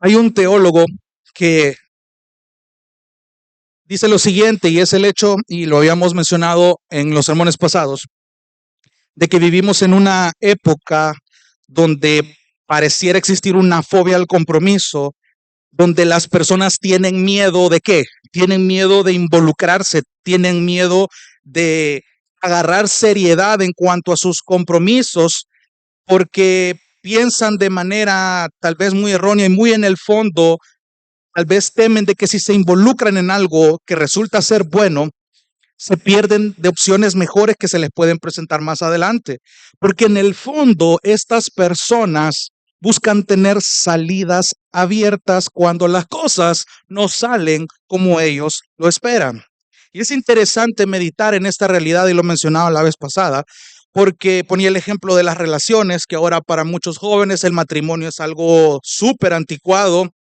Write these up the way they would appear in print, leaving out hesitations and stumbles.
Hay un teólogo que dice lo siguiente, y es el hecho, y lo habíamos mencionado en los sermones pasados, de que vivimos en una época donde pareciera existir una fobia al compromiso, donde las personas tienen miedo de qué, tienen miedo de involucrarse, tienen miedo de agarrar seriedad en cuanto a sus compromisos, porque piensan de manera tal vez muy errónea y muy en el fondo, tal vez temen de que si se involucran en algo que resulta ser bueno, se pierden de opciones mejores que se les pueden presentar más adelante. Porque en el fondo estas personas buscan tener salidas abiertas cuando las cosas no salen como ellos lo esperan. Y es interesante meditar en esta realidad, y lo mencionaba la vez pasada, porque ponía el ejemplo de las relaciones, que ahora para muchos jóvenes el matrimonio es algo súper anticuado,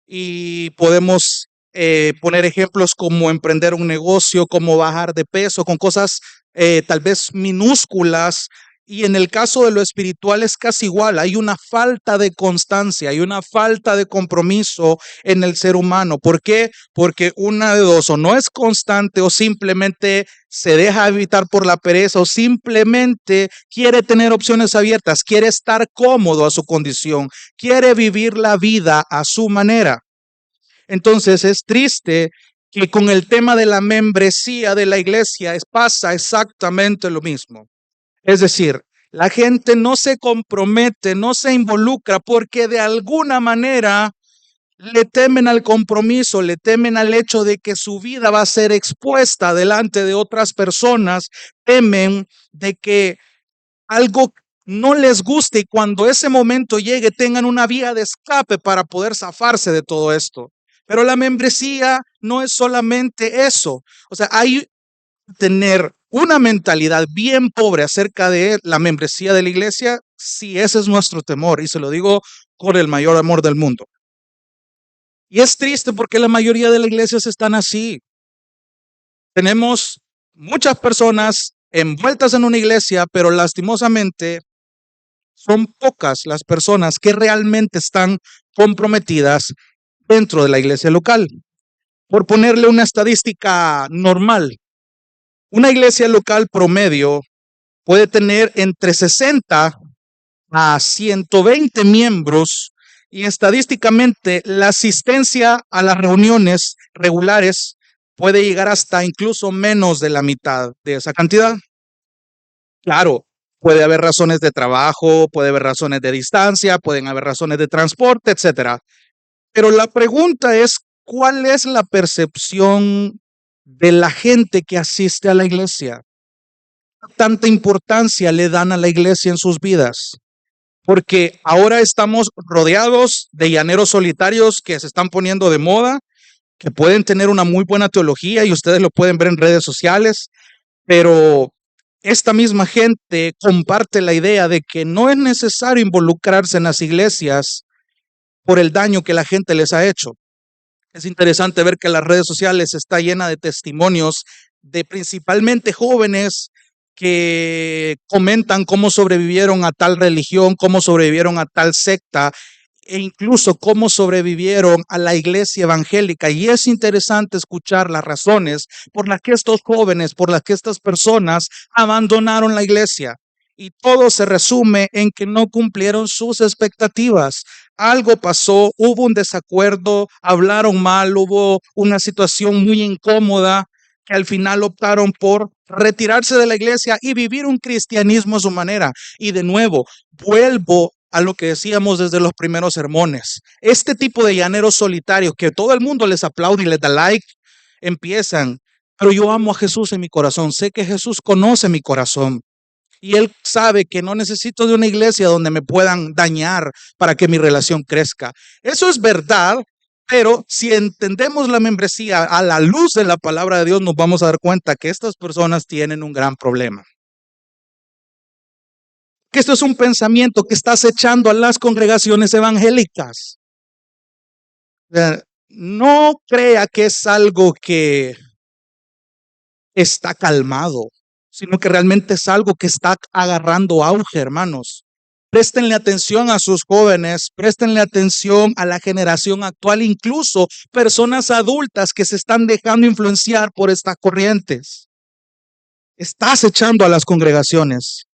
y podemos poner ejemplos como emprender un negocio, como bajar de peso, con cosas tal vez minúsculas. Y en el caso de lo espiritual es casi igual, hay una falta de constancia, hay una falta de compromiso en el ser humano. ¿Por qué? Porque una de dos, o no es constante o simplemente se deja evitar por la pereza o simplemente quiere tener opciones abiertas, quiere estar cómodo a su condición, quiere vivir la vida a su manera. Entonces es triste que con el tema de la membresía de la iglesia pasa exactamente lo mismo. Es decir, la gente no se compromete, no se involucra porque de alguna manera le temen al compromiso, le temen al hecho de que su vida va a ser expuesta delante de otras personas, temen de que algo no les guste y cuando ese momento llegue tengan una vía de escape para poder zafarse de todo esto. Pero la membresía no es solamente eso. O sea, hay que tener una mentalidad bien pobre acerca de la membresía de la iglesia, si ese es nuestro temor, y se lo digo con el mayor amor del mundo. Y es triste porque la mayoría de las iglesias están así. Tenemos muchas personas envueltas en una iglesia, pero lastimosamente son pocas las personas que realmente están comprometidas dentro de la iglesia local. Por ponerle una estadística normal, una iglesia local promedio puede tener entre 60 a 120 miembros y estadísticamente la asistencia a las reuniones regulares puede llegar hasta incluso menos de la mitad de esa cantidad. Claro, puede haber razones de trabajo, puede haber razones de distancia, pueden haber razones de transporte, etcétera. Pero la pregunta es, ¿cuál es la percepción de la gente que asiste a la iglesia? ¿Qué tanta importancia le dan a la iglesia en sus vidas? Porque ahora estamos rodeados de llaneros solitarios que se están poniendo de moda, que pueden tener una muy buena teología y ustedes lo pueden ver en redes sociales, pero esta misma gente comparte la idea de que no es necesario involucrarse en las iglesias por el daño que la gente les ha hecho. Es interesante ver que las redes sociales está llena de testimonios de principalmente jóvenes que comentan cómo sobrevivieron a tal religión, cómo sobrevivieron a tal secta e incluso cómo sobrevivieron a la iglesia evangélica. Y es interesante escuchar las razones por las que estos jóvenes, por las que estas personas abandonaron la iglesia. Y todo se resume en que no cumplieron sus expectativas. Algo pasó, hubo un desacuerdo, hablaron mal, hubo una situación muy incómoda que al final optaron por retirarse de la iglesia y vivir un cristianismo a su manera. Y de nuevo, vuelvo a lo que decíamos desde los primeros sermones. Este tipo de llaneros solitarios que todo el mundo les aplaude y les da like, empiezan, pero yo amo a Jesús en mi corazón, sé que Jesús conoce mi corazón. Y Él sabe que no necesito de una iglesia donde me puedan dañar para que mi relación crezca. Eso es verdad, pero si entendemos la membresía a la luz de la palabra de Dios, nos vamos a dar cuenta que estas personas tienen un gran problema. Que esto es un pensamiento que está acechando a las congregaciones evangélicas. No crea que es algo que está calmado, sino que realmente es algo que está agarrando auge, hermanos. Préstenle atención a sus jóvenes, préstenle atención a la generación actual, incluso personas adultas que se están dejando influenciar por estas corrientes. Estás echando a las congregaciones.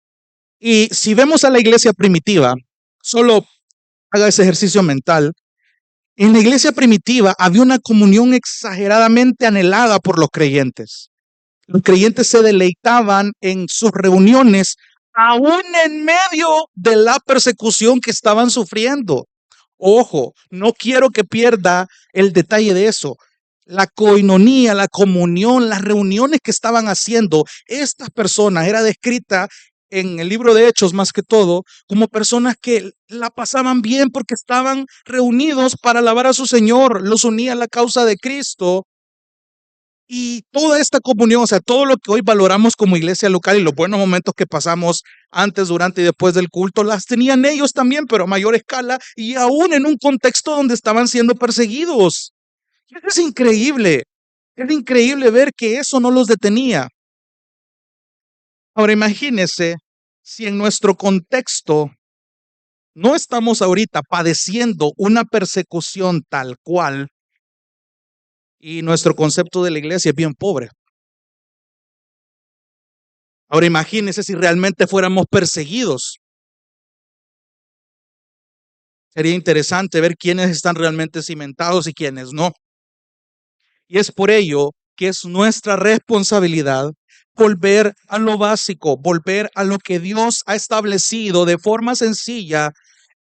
Y si vemos a la iglesia primitiva, solo haga ese ejercicio mental. En la iglesia primitiva había una comunión exageradamente anhelada por los creyentes. Los creyentes se deleitaban en sus reuniones, aún en medio de la persecución que estaban sufriendo. Ojo, no quiero que pierda el detalle de eso. La coinonía, la comunión, las reuniones que estaban haciendo estas personas era descrita en el libro de Hechos más que todo como personas que la pasaban bien porque estaban reunidos para alabar a su Señor, los unía a la causa de Cristo. Y toda esta comunión, o sea, todo lo que hoy valoramos como iglesia local y los buenos momentos que pasamos antes, durante y después del culto, las tenían ellos también, pero a mayor escala y aún en un contexto donde estaban siendo perseguidos. Es increíble ver que eso no los detenía. Ahora imagínense si en nuestro contexto no estamos ahorita padeciendo una persecución tal cual y nuestro concepto de la iglesia es bien pobre. Ahora imagínense si realmente fuéramos perseguidos. Sería interesante ver quiénes están realmente cimentados y quiénes no. Y es por ello que es nuestra responsabilidad volver a lo básico, volver a lo que Dios ha establecido de forma sencilla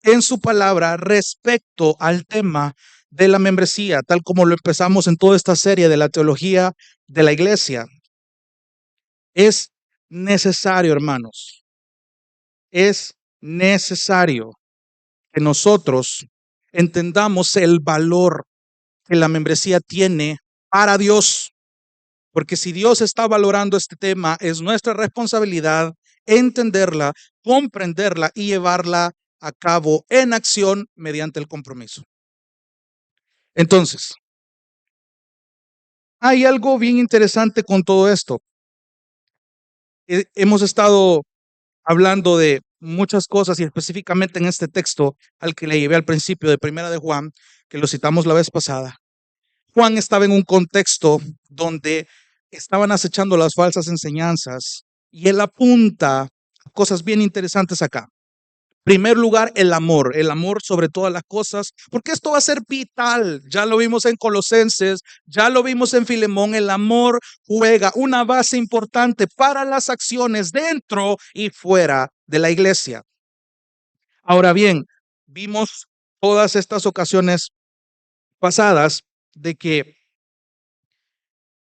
en su palabra respecto al tema de la membresía, tal como lo empezamos en toda esta serie de la teología de la iglesia. Es necesario, hermanos, es necesario que nosotros entendamos el valor que la membresía tiene para Dios, porque si Dios está valorando este tema, es nuestra responsabilidad entenderla, comprenderla y llevarla a cabo en acción mediante el compromiso. Entonces, hay algo bien interesante con todo esto. Hemos estado hablando de muchas cosas y específicamente en este texto al que le llevé al principio de Primera de Juan, que lo citamos la vez pasada. Juan estaba en un contexto donde estaban acechando las falsas enseñanzas y él apunta a cosas bien interesantes acá. Primer lugar, el amor sobre todas las cosas, porque esto va a ser vital. Ya lo vimos en Colosenses, ya lo vimos en Filemón. El amor juega una base importante para las acciones dentro y fuera de la iglesia. Ahora bien, vimos todas estas ocasiones pasadas de que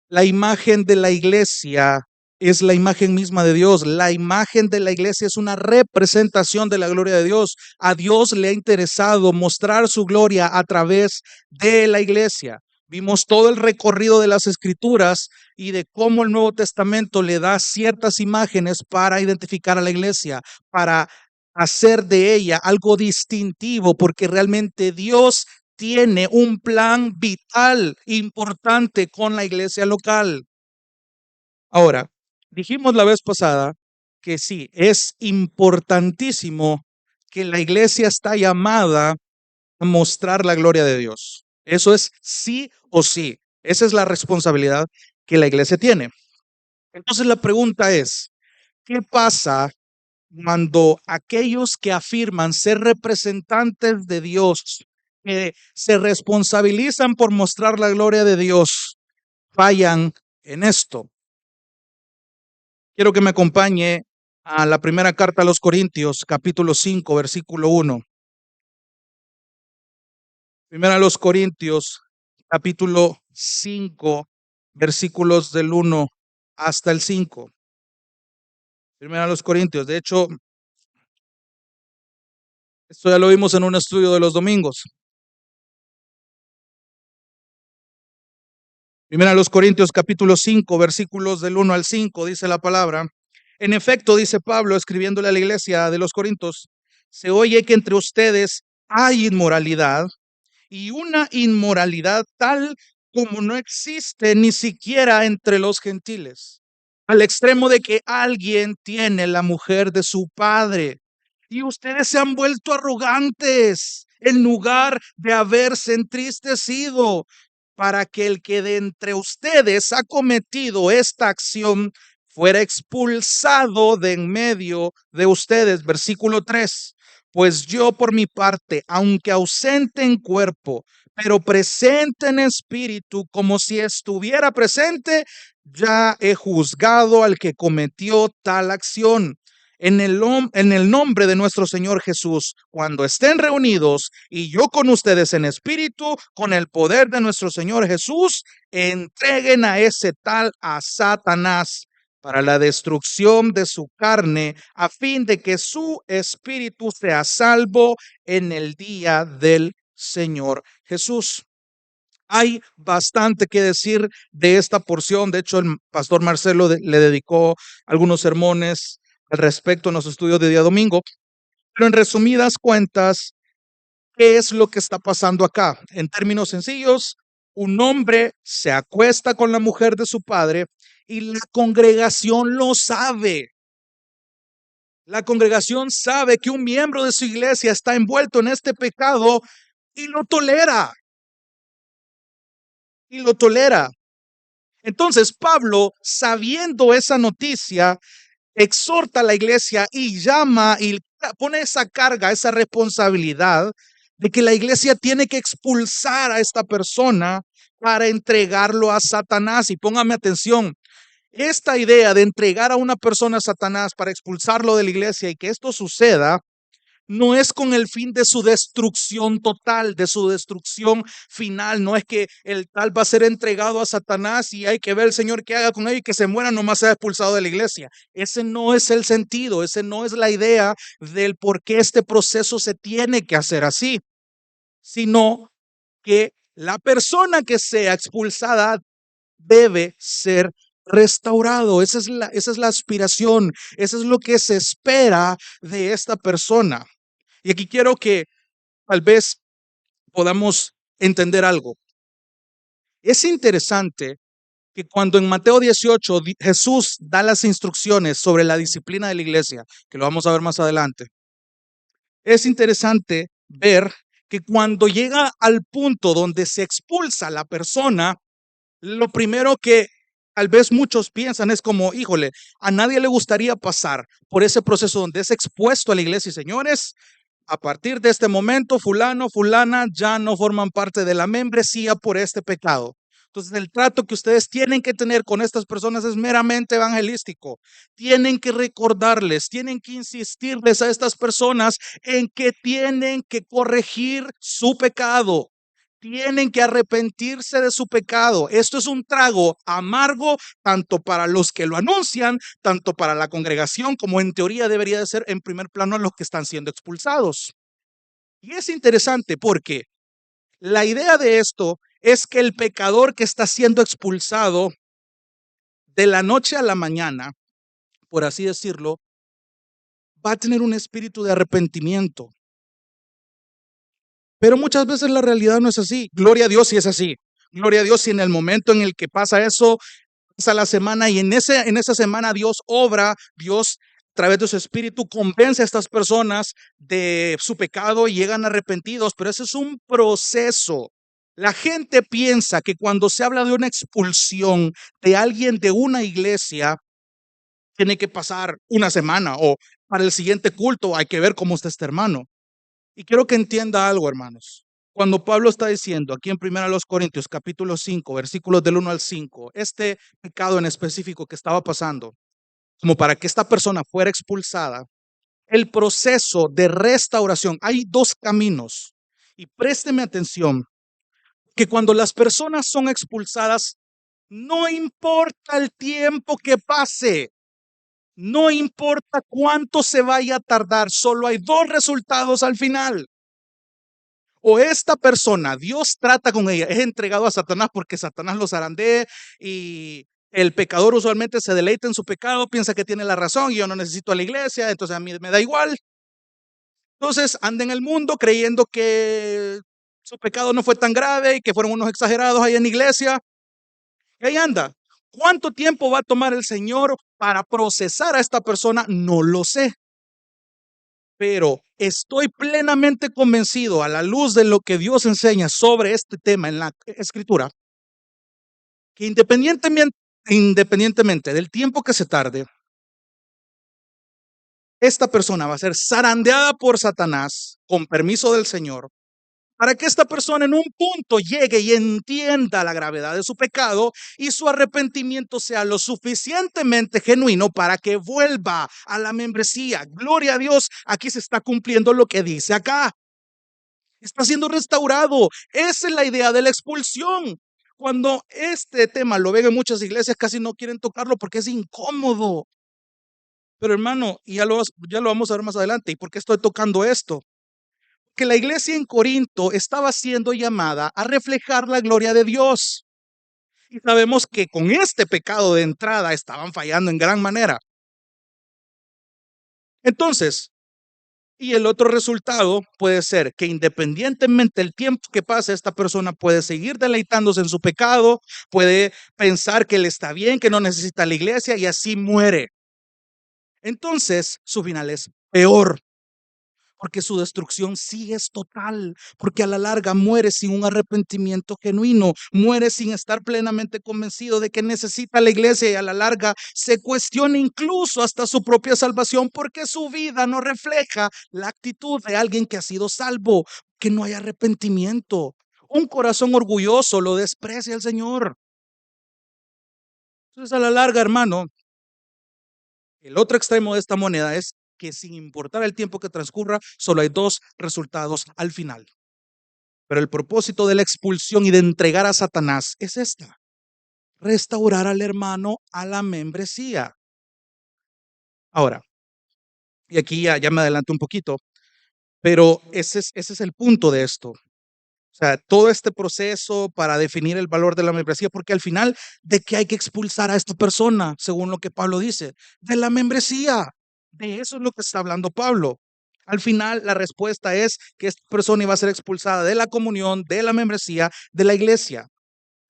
la imagen de la iglesia es la imagen misma de Dios. La imagen de la iglesia es una representación de la gloria de Dios. A Dios le ha interesado mostrar su gloria a través de la iglesia. Vimos todo el recorrido de las escrituras y de cómo el Nuevo Testamento le da ciertas imágenes para identificar a la iglesia, para hacer de ella algo distintivo, porque realmente Dios tiene un plan vital importante con la iglesia local. Ahora, dijimos la vez pasada que sí, es importantísimo que la iglesia está llamada a mostrar la gloria de Dios. Eso es sí o sí. Esa es la responsabilidad que la iglesia tiene. Entonces la pregunta es, ¿qué pasa cuando aquellos que afirman ser representantes de Dios, que se responsabilizan por mostrar la gloria de Dios, fallan en esto? Quiero que me acompañe a la primera carta a los Corintios, capítulo 5, versículo 1. Primera a los Corintios, capítulo 5, versículos del 1 hasta el 5. Primera a los Corintios. De hecho, esto ya lo vimos en un estudio de los domingos. Primera a los Corintios, capítulo 5, versículos del 1 al 5, dice la palabra. En efecto, dice Pablo, escribiéndole a la iglesia de los Corintios, se oye que entre ustedes hay inmoralidad, y una inmoralidad tal como no existe ni siquiera entre los gentiles, al extremo de que alguien tiene la mujer de su padre. y ustedes se han vuelto arrogantes en lugar de haberse entristecido, para que el que de entre ustedes ha cometido esta acción fuera expulsado de en medio de ustedes. Versículo 3. Pues yo por mi parte, aunque ausente en cuerpo, pero presente en espíritu, como si estuviera presente, ya he juzgado al que cometió tal acción. En el nombre de nuestro Señor Jesús, cuando estén reunidos y yo con ustedes en espíritu, con el poder de nuestro Señor Jesús, entreguen a ese tal a Satanás para la destrucción de su carne, a fin de que su espíritu sea salvo en el día del Señor Jesús. Hay bastante que decir de esta porción. De hecho, el pastor Marcelo le dedicó algunos sermones al respecto en los estudios de día domingo. Pero en resumidas cuentas, ¿qué es lo que está pasando acá? En términos sencillos, un hombre se acuesta con la mujer de su padre y la congregación lo sabe. La congregación sabe que un miembro de su iglesia está envuelto en este pecado y lo tolera. Y lo tolera. Entonces Pablo, sabiendo esa noticia, exhorta a la iglesia y llama y pone esa carga, esa responsabilidad de que la iglesia tiene que expulsar a esta persona para entregarlo a Satanás. Y póngame atención, esta idea de entregar a una persona a Satanás para expulsarlo de la iglesia y que esto suceda, no es con el fin de su destrucción total, de su destrucción final. No es que el tal va a ser entregado a Satanás y hay que ver el Señor qué haga con él y que se muera, nomás sea expulsado de la iglesia. Ese no es el sentido, ese no es la idea del por qué este proceso se tiene que hacer así, sino que la persona que sea expulsada debe ser restaurado. Esa es la aspiración, eso es lo que se espera de esta persona. Y aquí quiero que tal vez podamos entender algo. Es interesante que cuando en Mateo 18 Jesús da las instrucciones sobre la disciplina de la iglesia, que lo vamos a ver más adelante, es interesante ver que cuando llega al punto donde se expulsa a la persona, lo primero que tal vez muchos piensan es como, híjole, a nadie le gustaría pasar por ese proceso donde es expuesto a la iglesia. Y señores, a partir de este momento, fulano, fulana ya no forman parte de la membresía por este pecado. Entonces, el trato que ustedes tienen que tener con estas personas es meramente evangelístico. Tienen que recordarles, tienen que insistirles a estas personas en que tienen que corregir su pecado. Tienen que arrepentirse de su pecado. Esto es un trago amargo tanto para los que lo anuncian, tanto para la congregación, como en teoría debería de ser en primer plano a los que están siendo expulsados. Y es interesante porque la idea de esto es que el pecador que está siendo expulsado de la noche a la mañana, por así decirlo, va a tener un espíritu de arrepentimiento. Pero muchas veces la realidad no es así. Gloria a Dios si es así. Gloria a Dios si en el momento en el que pasa eso, pasa la semana y en esa semana Dios obra, Dios a través de su espíritu convence a estas personas de su pecado y llegan arrepentidos, pero ese es un proceso. La gente piensa que cuando se habla de una expulsión de alguien de una iglesia, tiene que pasar una semana o para el siguiente culto hay que ver cómo está este hermano. Y quiero que entienda algo, hermanos. Cuando Pablo está diciendo aquí en 1 Corintios capítulo 5, versículos del 1 al 5, este pecado en específico que estaba pasando, como para que esta persona fuera expulsada, el proceso de restauración, hay dos caminos. Y présteme atención, que cuando las personas son expulsadas, no importa el tiempo que pase, no importa cuánto se vaya a tardar, solo hay dos resultados al final. O esta persona, Dios trata con ella, es entregado a Satanás porque Satanás los zarandee y el pecador usualmente se deleita en su pecado, piensa que tiene la razón y yo no necesito a la iglesia, entonces a mí me da igual. Entonces anda en el mundo creyendo que su pecado no fue tan grave y que fueron unos exagerados ahí en la iglesia. Y ahí anda. ¿Cuánto tiempo va a tomar el Señor para procesar a esta persona? No lo sé. pero estoy plenamente convencido a la luz de lo que Dios enseña sobre este tema en la Escritura, que independientemente del tiempo que se tarde, esta persona va a ser zarandeada por Satanás con permiso del Señor, para que esta persona en un punto llegue y entienda la gravedad de su pecado y su arrepentimiento sea lo suficientemente genuino para que vuelva a la membresía. Gloria a Dios, aquí se está cumpliendo lo que dice acá. Está siendo restaurado. Esa es la idea de la expulsión. Cuando este tema lo ven en muchas iglesias, casi no quieren tocarlo porque es incómodo. Pero hermano, y ya lo vamos a ver más adelante. ¿Y por qué estoy tocando esto? Que la iglesia en Corinto estaba siendo llamada a reflejar la gloria de Dios. Y sabemos que con este pecado de entrada estaban fallando en gran manera. Entonces, y el otro resultado puede ser que independientemente del tiempo que pase, esta persona puede seguir deleitándose en su pecado, puede pensar que él está bien, que no necesita la iglesia y así muere. Entonces, su final es peor, porque su destrucción sí es total, porque a la larga muere sin un arrepentimiento genuino, muere sin estar plenamente convencido de que necesita la iglesia y a la larga se cuestiona incluso hasta su propia salvación porque su vida no refleja la actitud de alguien que ha sido salvo, que no hay arrepentimiento. Un corazón orgulloso lo desprecia el Señor. Entonces, a la larga, hermano, el otro extremo de esta moneda es que sin importar el tiempo que transcurra, solo hay dos resultados al final. Pero el propósito de la expulsión y de entregar a Satanás es esta: restaurar al hermano a la membresía. Ahora, y aquí ya me adelanto un poquito, pero ese es el punto de esto. O sea, todo este proceso para definir el valor de la membresía, porque al final, ¿de qué hay que expulsar a esta persona? Según lo que Pablo dice, de la membresía. De eso es lo que está hablando Pablo. Al final, la respuesta es que esta persona iba a ser expulsada de la comunión, de la membresía, de la iglesia.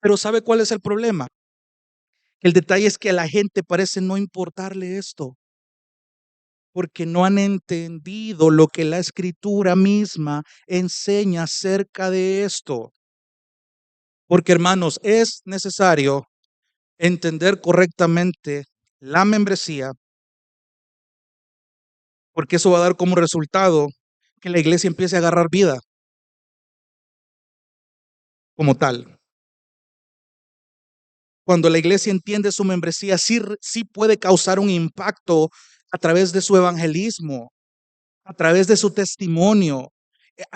Pero ¿sabe cuál es el problema? El detalle es que a la gente parece no importarle esto, porque no han entendido lo que la escritura misma enseña acerca de esto. Porque hermanos, es necesario entender correctamente la membresía, porque eso va a dar como resultado que la iglesia empiece a agarrar vida como tal. Cuando la iglesia entiende su membresía, sí puede causar un impacto a través de su evangelismo, a través de su testimonio,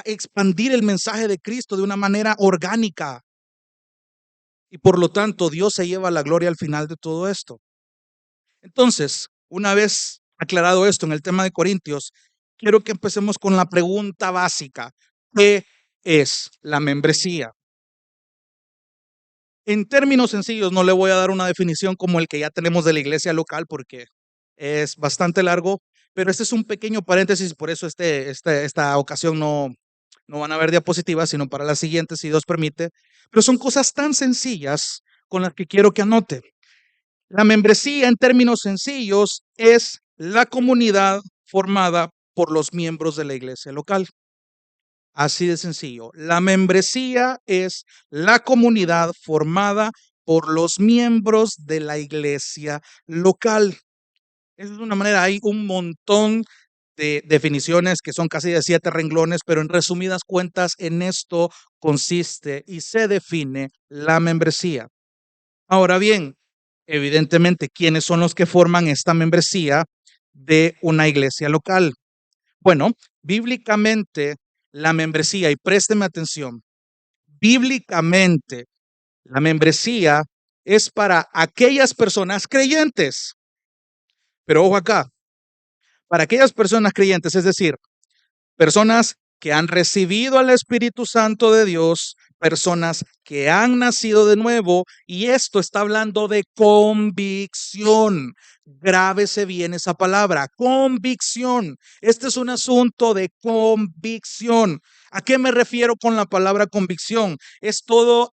expandir el mensaje de Cristo de una manera orgánica. Y por lo tanto, Dios se lleva la gloria al final de todo esto. Entonces, una vez aclarado esto en el tema de Corintios, quiero que empecemos con la pregunta básica: ¿qué es la membresía? En términos sencillos, no le voy a dar una definición como el que ya tenemos de la iglesia local porque es bastante largo, pero este es un pequeño paréntesis, por eso esta ocasión no van a haber diapositivas, sino para la siguiente, si Dios permite. Pero son cosas tan sencillas con las que quiero que anote. La membresía, en términos sencillos, es la comunidad formada por los miembros de la iglesia local. Así de sencillo. La membresía es la comunidad formada por los miembros de la iglesia local. Esa es una manera, hay un montón de definiciones que son casi de 7 renglones, pero en resumidas cuentas, en esto consiste y se define la membresía. Ahora bien, evidentemente, ¿quiénes son los que forman esta membresía de una iglesia local? Bueno, bíblicamente la membresía, y présteme atención, bíblicamente la membresía es para aquellas personas creyentes, pero ojo acá, para aquellas personas creyentes, es decir, personas que han recibido al Espíritu Santo de Dios, personas que han nacido de nuevo, y esto está hablando de convicción. Grábese bien esa palabra, convicción. Este es un asunto de convicción. ¿A qué me refiero con la palabra convicción? Es toda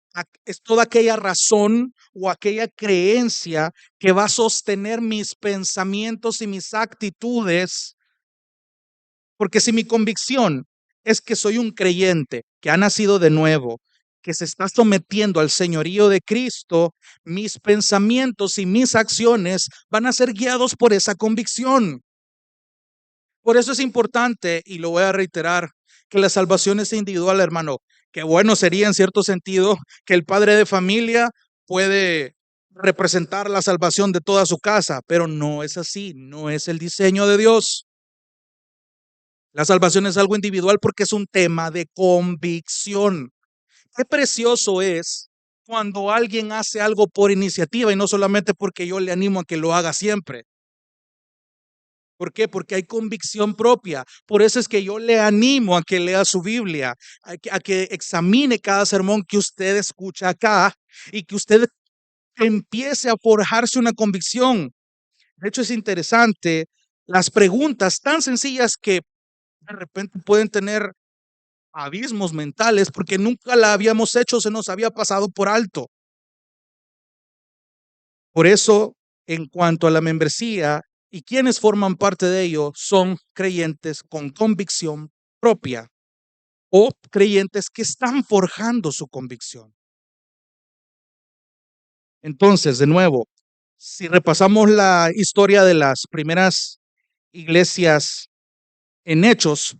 aquella razón o aquella creencia que va a sostener mis pensamientos y mis actitudes Porque si mi convicción es que soy un creyente que ha nacido de nuevo, que se está sometiendo al señorío de Cristo, mis pensamientos y mis acciones van a ser guiados por esa convicción. Por eso es importante, y lo voy a reiterar, que la salvación es individual, hermano. Que bueno sería en cierto sentido que el padre de familia puede representar la salvación de toda su casa, pero no es así, no es el diseño de Dios. La salvación es algo individual porque es un tema de convicción. Qué precioso es cuando alguien hace algo por iniciativa y no solamente porque yo le animo a que lo haga siempre. ¿Por qué? Porque hay convicción propia. Por eso es que yo le animo a que lea su Biblia, a que examine cada sermón que usted escucha acá y que usted empiece a forjarse una convicción. De hecho, es interesante las preguntas tan sencillas que de repente pueden tener abismos mentales porque nunca la habíamos hecho, se nos había pasado por alto. Por eso, en cuanto a la membresía y quienes forman parte de ello, son creyentes con convicción propia o creyentes que están forjando su convicción. Entonces, de nuevo, si repasamos la historia de las primeras iglesias en Hechos,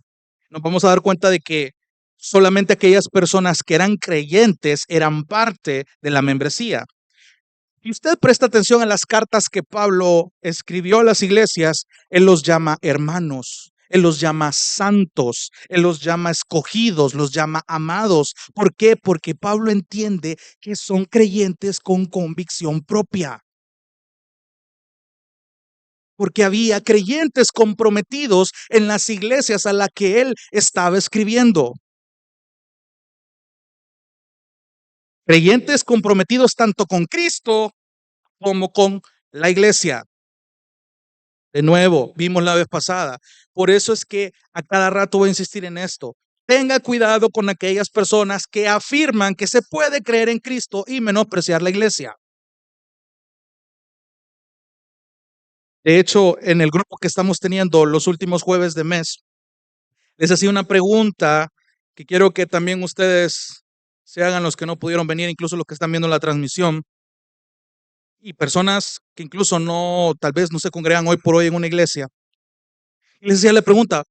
nos vamos a dar cuenta de que solamente aquellas personas que eran creyentes eran parte de la membresía. Y usted presta atención a las cartas que Pablo escribió a las iglesias, él los llama hermanos, él los llama santos, él los llama escogidos, los llama amados. ¿Por qué? Porque Pablo entiende que son creyentes con convicción propia. Porque había creyentes comprometidos en las iglesias a las que él estaba escribiendo. Creyentes comprometidos tanto con Cristo como con la iglesia. De nuevo, vimos la vez pasada. Por eso es que a cada rato voy a insistir en esto. Tenga cuidado con aquellas personas que afirman que se puede creer en Cristo y menospreciar la iglesia. De hecho, en el grupo que estamos teniendo los últimos jueves de mes, les hacía una pregunta que quiero que también ustedes se hagan, los que no pudieron venir, incluso los que están viendo la transmisión, y personas que incluso no, tal vez no se congregan hoy por hoy en una iglesia. Y les hacía la pregunta,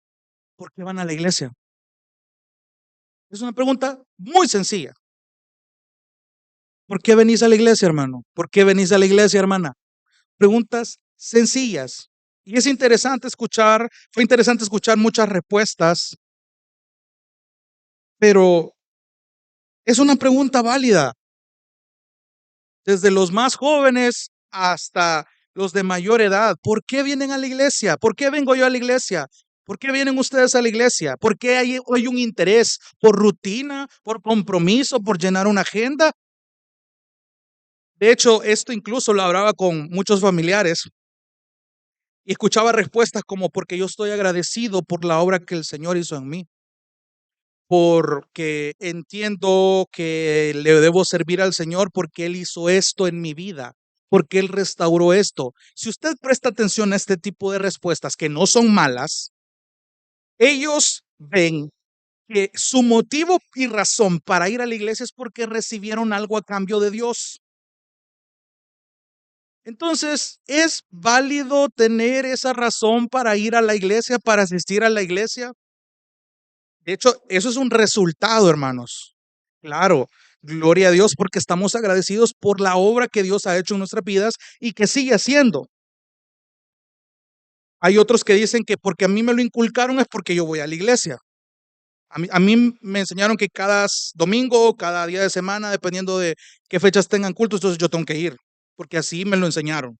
¿por qué van a la iglesia? Es una pregunta muy sencilla. ¿Por qué venís a la iglesia, hermano? ¿Por qué venís a la iglesia, hermana? Preguntas sencillas. Y es interesante escuchar, fue interesante escuchar muchas respuestas, pero es una pregunta válida. Desde los más jóvenes hasta los de mayor edad. ¿Por qué vienen a la iglesia? ¿Por qué vengo yo a la iglesia? ¿Por qué vienen ustedes a la iglesia? ¿Por qué hay un interés por rutina, por compromiso, por llenar una agenda? De hecho, esto incluso lo hablaba con muchos familiares y escuchaba respuestas como porque yo estoy agradecido por la obra que el Señor hizo en mí, porque entiendo que le debo servir al Señor porque Él hizo esto en mi vida, porque Él restauró esto. Si usted presta atención a este tipo de respuestas que no son malas, ellos ven que su motivo y razón para ir a la iglesia es porque recibieron algo a cambio de Dios. Entonces, ¿es válido tener esa razón para ir a la iglesia, para asistir a la iglesia? De hecho, eso es un resultado, hermanos. Claro, gloria a Dios porque estamos agradecidos por la obra que Dios ha hecho en nuestras vidas y que sigue haciendo. Hay otros que dicen que porque a mí me lo inculcaron es porque yo voy a la iglesia. A mí me enseñaron que cada domingo, cada día de semana, dependiendo de qué fechas tengan cultos, entonces yo tengo que ir, porque así me lo enseñaron.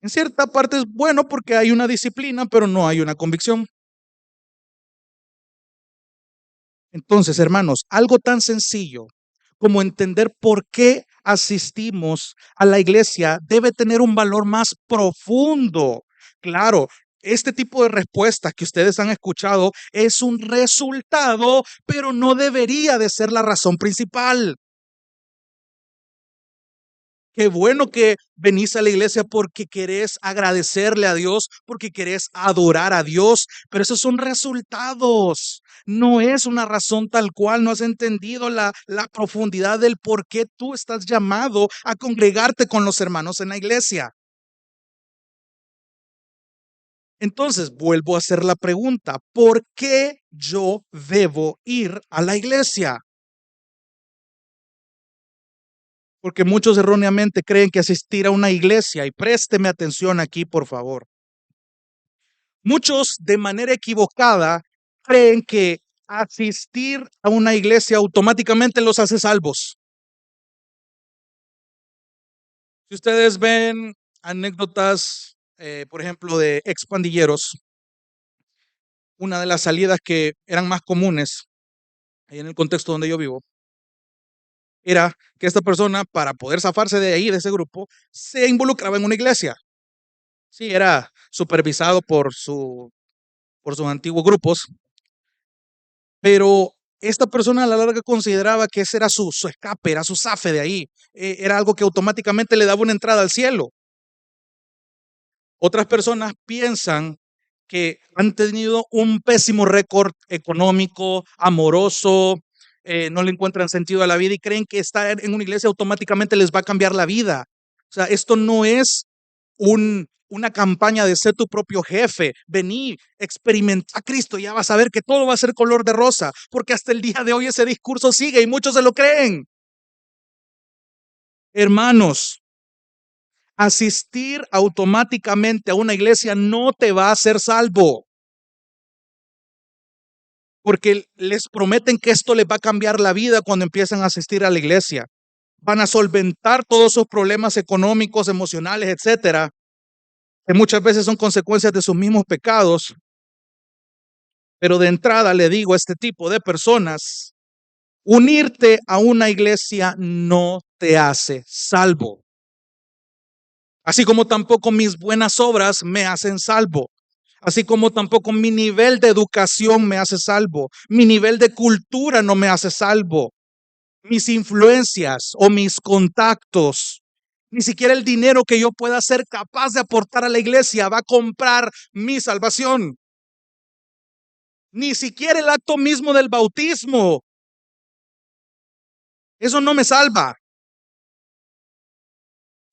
En cierta parte es bueno porque hay una disciplina, pero no hay una convicción. Entonces, hermanos, algo tan sencillo como entender por qué asistimos a la iglesia debe tener un valor más profundo. Claro, este tipo de respuestas que ustedes han escuchado es un resultado, pero no debería de ser la razón principal. Qué bueno que venís a la iglesia porque querés agradecerle a Dios, porque querés adorar a Dios, pero esos son resultados. No es una razón tal cual, no has entendido la profundidad del por qué tú estás llamado a congregarte con los hermanos en la iglesia. Entonces, vuelvo a hacer la pregunta, ¿por qué yo debo ir a la iglesia? Porque muchos erróneamente creen que asistir a una iglesia, y présteme atención aquí, por favor. Muchos de manera equivocada creen que asistir a una iglesia automáticamente los hace salvos. Si ustedes ven anécdotas, por ejemplo, de expandilleros, una de las salidas que eran más comunes ahí en el contexto donde yo vivo, era que esta persona, para poder zafarse de ahí, de ese grupo, se involucraba en una iglesia. Sí, era supervisado por sus antiguos grupos, pero esta persona a la larga consideraba que ese era su escape, era su zafe de ahí, era algo que automáticamente le daba una entrada al cielo. Otras personas piensan que han tenido un pésimo récord económico, amoroso, no le encuentran sentido a la vida y creen que estar en una iglesia automáticamente les va a cambiar la vida. O sea, esto no es una campaña de ser tu propio jefe. Vení, experimenta a Cristo, ya vas a ver que todo va a ser color de rosa, porque hasta el día de hoy ese discurso sigue y muchos se lo creen. Hermanos, asistir automáticamente a una iglesia no te va a hacer salvo, porque les prometen que esto les va a cambiar la vida cuando empiezan a asistir a la iglesia. Van a solventar todos sus problemas económicos, emocionales, etcétera, que muchas veces son consecuencias de sus mismos pecados. Pero de entrada le digo a este tipo de personas, unirte a una iglesia no te hace salvo. Así como tampoco mis buenas obras me hacen salvo. Así como tampoco mi nivel de educación me hace salvo. Mi nivel de cultura no me hace salvo. Mis influencias o mis contactos. Ni siquiera el dinero que yo pueda ser capaz de aportar a la iglesia va a comprar mi salvación. Ni siquiera el acto mismo del bautismo. Eso no me salva.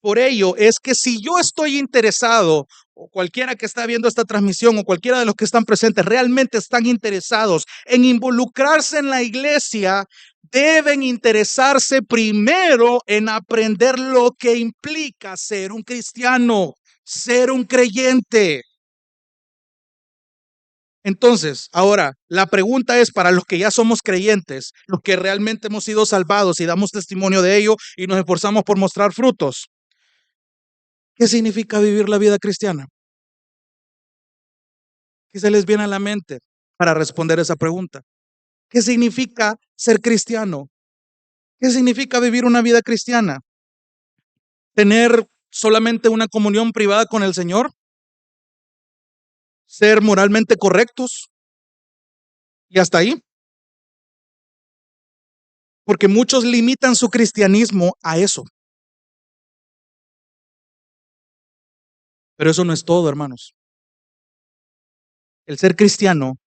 Por ello es que si yo estoy interesado, o cualquiera que está viendo esta transmisión, o cualquiera de los que están presentes, realmente están interesados en involucrarse en la iglesia, deben interesarse primero en aprender lo que implica ser un cristiano, ser un creyente. Entonces, ahora, la pregunta es para los que ya somos creyentes, los que realmente hemos sido salvados y damos testimonio de ello y nos esforzamos por mostrar frutos. ¿Qué significa vivir la vida cristiana? ¿Qué se les viene a la mente para responder esa pregunta? ¿Qué significa ser cristiano? ¿Qué significa vivir una vida cristiana? ¿Tener solamente una comunión privada con el Señor? ¿Ser moralmente correctos? Y hasta ahí. Porque muchos limitan su cristianismo a eso. Pero eso no es todo, hermanos. El ser cristiano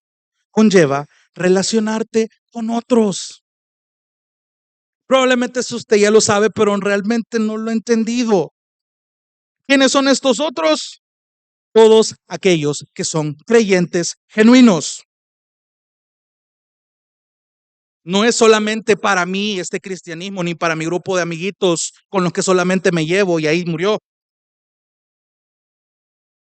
conlleva relacionarte con otros. Probablemente eso usted ya lo sabe, pero realmente no lo ha entendido. ¿Quiénes son estos otros? Todos aquellos que son creyentes genuinos. No es solamente para mí este cristianismo, ni para mi grupo de amiguitos con los que solamente me llevo y ahí murió.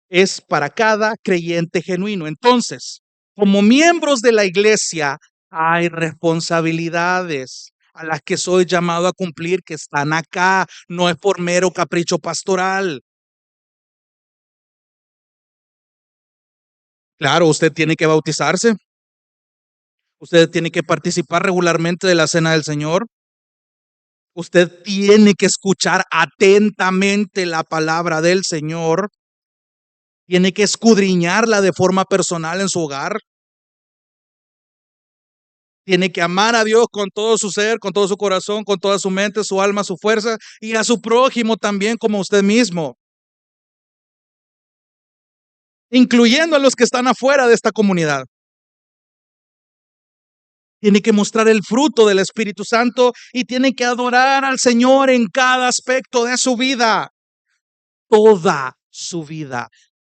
Es para cada creyente genuino. Entonces, como miembros de la iglesia, hay responsabilidades a las que soy llamado a cumplir que están acá. No es por mero capricho pastoral. Claro, usted tiene que bautizarse. Usted tiene que participar regularmente de la cena del Señor. Usted tiene que escuchar atentamente la palabra del Señor. Tiene que escudriñarla de forma personal en su hogar. Tiene que amar a Dios con todo su ser, con todo su corazón, con toda su mente, su alma, su fuerza, y a su prójimo también como usted mismo, incluyendo a los que están afuera de esta comunidad. Tiene que mostrar el fruto del Espíritu Santo y tiene que adorar al Señor en cada aspecto de su vida, toda su vida.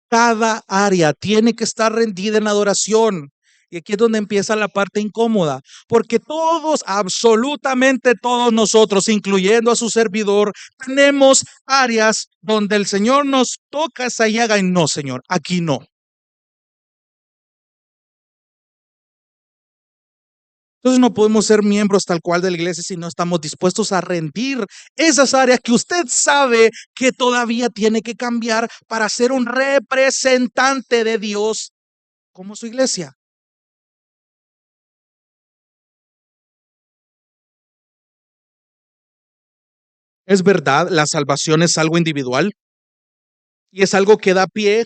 Cada área tiene que estar rendida en adoración. Y aquí es donde empieza la parte incómoda, porque todos, absolutamente todos nosotros, incluyendo a su servidor, tenemos áreas donde el Señor nos toca esa llaga y no, Señor, aquí no. Entonces no podemos ser miembros tal cual de la iglesia si no estamos dispuestos a rendir esas áreas que usted sabe que todavía tiene que cambiar para ser un representante de Dios como su iglesia. Es verdad, la salvación es algo individual y es algo que da pie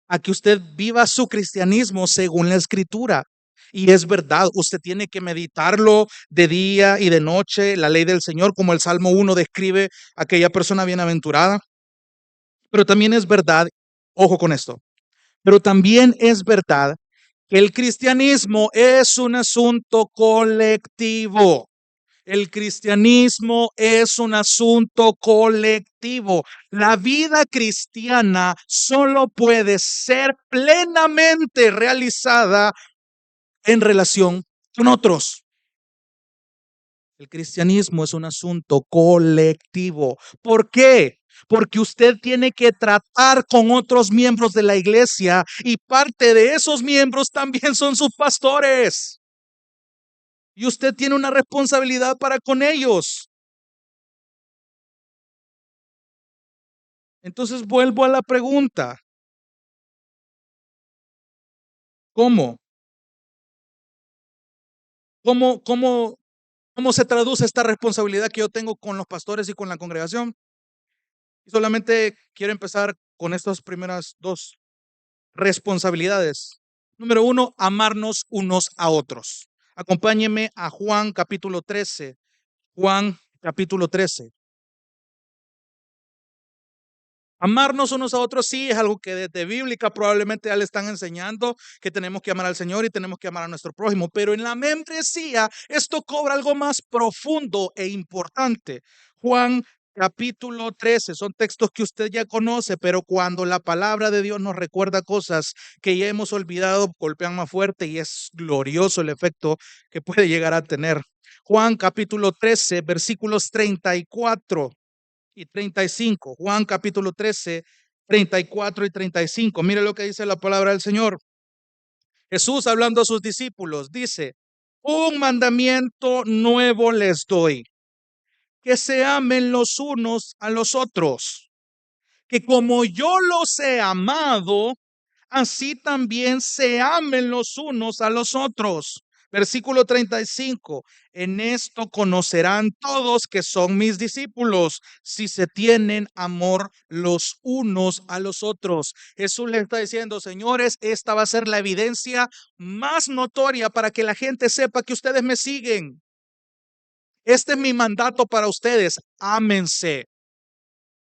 a que usted viva su cristianismo según la escritura. Y es verdad, usted tiene que meditarlo de día y de noche, la ley del Señor, como el Salmo 1 describe a aquella persona bienaventurada. Pero también es verdad, ojo con esto, pero también es verdad que el cristianismo es un asunto colectivo. El cristianismo es un asunto colectivo. La vida cristiana solo puede ser plenamente realizada en relación con otros. El cristianismo es un asunto colectivo. ¿Por qué? Porque usted tiene que tratar con otros miembros de la iglesia y parte de esos miembros también son sus pastores. Y usted tiene una responsabilidad para con ellos. Entonces vuelvo a la pregunta, ¿cómo? ¿Cómo, cómo, cómo se traduce esta responsabilidad que yo tengo con los pastores y con la congregación? Y solamente quiero empezar con estas primeras dos responsabilidades. Número uno, amarnos unos a otros. Acompáñeme a Juan capítulo 13. Juan capítulo 13. Amarnos unos a otros sí es algo que desde bíblica probablemente ya le están enseñando que tenemos que amar al Señor y tenemos que amar a nuestro prójimo, pero en la membresía esto cobra algo más profundo e importante. Juan capítulo 13 son textos que usted ya conoce, pero cuando la palabra de Dios nos recuerda cosas que ya hemos olvidado, golpean más fuerte y es glorioso el efecto que puede llegar a tener. Juan capítulo 13 versículos 34 y 35. Juan capítulo 13, 34 y 35. Mire lo que dice la palabra del Señor. Jesús hablando a sus discípulos dice, un mandamiento nuevo les doy, que se amen los unos a los otros, que como yo los he amado, así también se amen los unos a los otros. Versículo 35, en esto conocerán todos que son mis discípulos, si se tienen amor los unos a los otros. Jesús les está diciendo, señores, esta va a ser la evidencia más notoria para que la gente sepa que ustedes me siguen. Este es mi mandato para ustedes, ámense.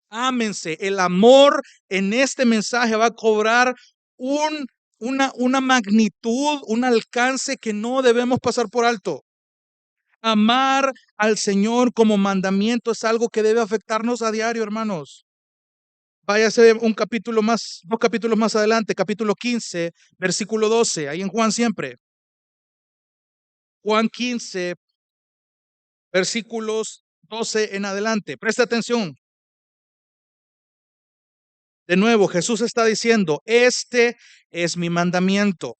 Ámense. El amor en este mensaje va a cobrar un, una magnitud, un alcance que no debemos pasar por alto. Amar al Señor como mandamiento es algo que debe afectarnos a diario, hermanos. Váyase un capítulo más, dos capítulos más adelante, capítulo 15, versículo 12, ahí en Juan siempre. Juan 15, versículos 12 en adelante. Presta atención. De nuevo, Jesús está diciendo, este es mi mandamiento,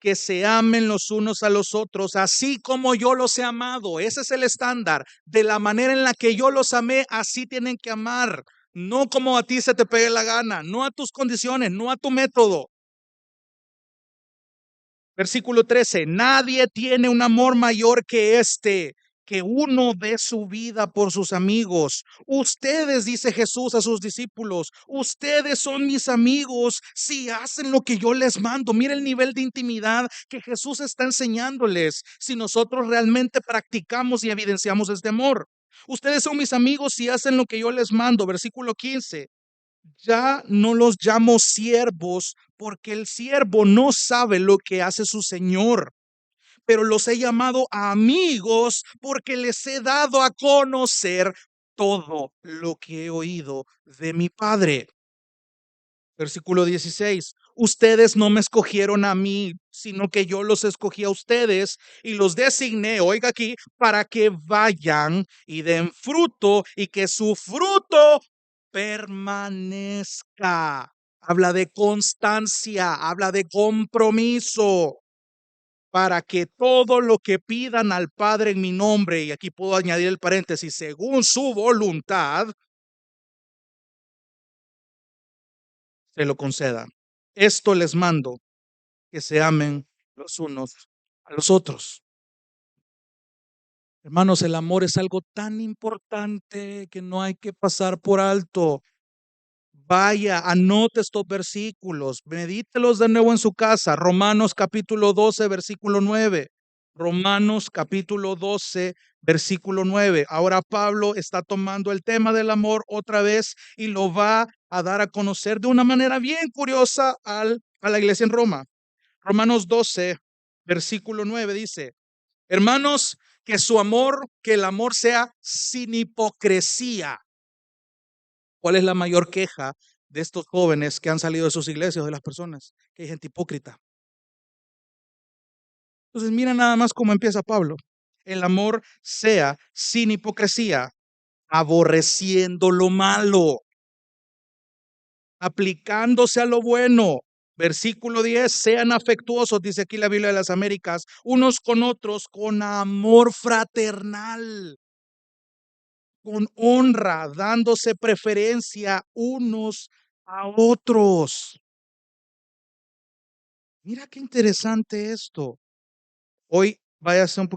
que se amen los unos a los otros, así como yo los he amado. Ese es el estándar. De la manera en la que yo los amé, así tienen que amar. No como a ti se te pegue la gana, no a tus condiciones, no a tu método. Versículo 13, nadie tiene un amor mayor que este, que uno dé su vida por sus amigos. Ustedes, dice Jesús a sus discípulos, ustedes son mis amigos si hacen lo que yo les mando. Mira el nivel de intimidad que Jesús está enseñándoles si nosotros realmente practicamos y evidenciamos este amor. Ustedes son mis amigos si hacen lo que yo les mando. Versículo 15. Ya no los llamo siervos porque el siervo no sabe lo que hace su señor, pero los he llamado amigos porque les he dado a conocer todo lo que he oído de mi Padre. Versículo 16. Ustedes no me escogieron a mí, sino que yo los escogí a ustedes y los designé, oiga aquí, para que vayan y den fruto y que su fruto permanezca. Habla de constancia, habla de compromiso, para que todo lo que pidan al Padre en mi nombre, y aquí puedo añadir el paréntesis, según su voluntad, se lo conceda. Esto les mando, que se amen los unos a los otros. Hermanos, el amor es algo tan importante que no hay que pasar por alto. Vaya, anote estos versículos, medítelos de nuevo en su casa. Romanos capítulo 12, versículo 9. Romanos capítulo 12, versículo 9. Ahora Pablo está tomando el tema del amor otra vez y lo va a dar a conocer de una manera bien curiosa a la iglesia en Roma. Romanos 12, versículo 9 dice, hermanos, que el amor sea sin hipocresía. ¿Cuál es la mayor queja de estos jóvenes que han salido de sus iglesias, de las personas? Que hay gente hipócrita. Entonces, mira nada más cómo empieza Pablo. El amor sea sin hipocresía, aborreciendo lo malo, aplicándose a lo bueno. Versículo 10, sean afectuosos, dice aquí la Biblia de las Américas, unos con otros con amor fraternal, con honra, dándose preferencia unos a otros. Mira qué interesante esto. Hoy váyase un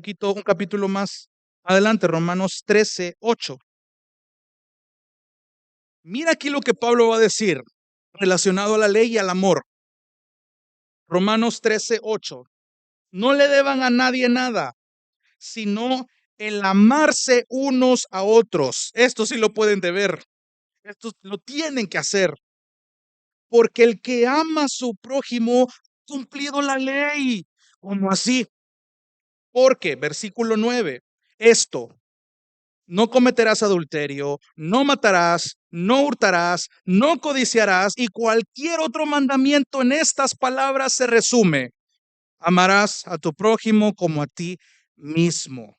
capítulo más adelante, Romanos 13, 8. Mira aquí lo que Pablo va a decir relacionado a la ley y al amor. Romanos 13, 8. No le deban a nadie nada, sino el amarse unos a otros. Esto sí lo pueden deber. Esto lo tienen que hacer. Porque el que ama a su prójimo, cumplido la ley. ¿Cómo así? Porque, versículo 9, esto, no cometerás adulterio, no matarás, no hurtarás, no codiciarás y cualquier otro mandamiento en estas palabras se resume. Amarás a tu prójimo como a ti mismo.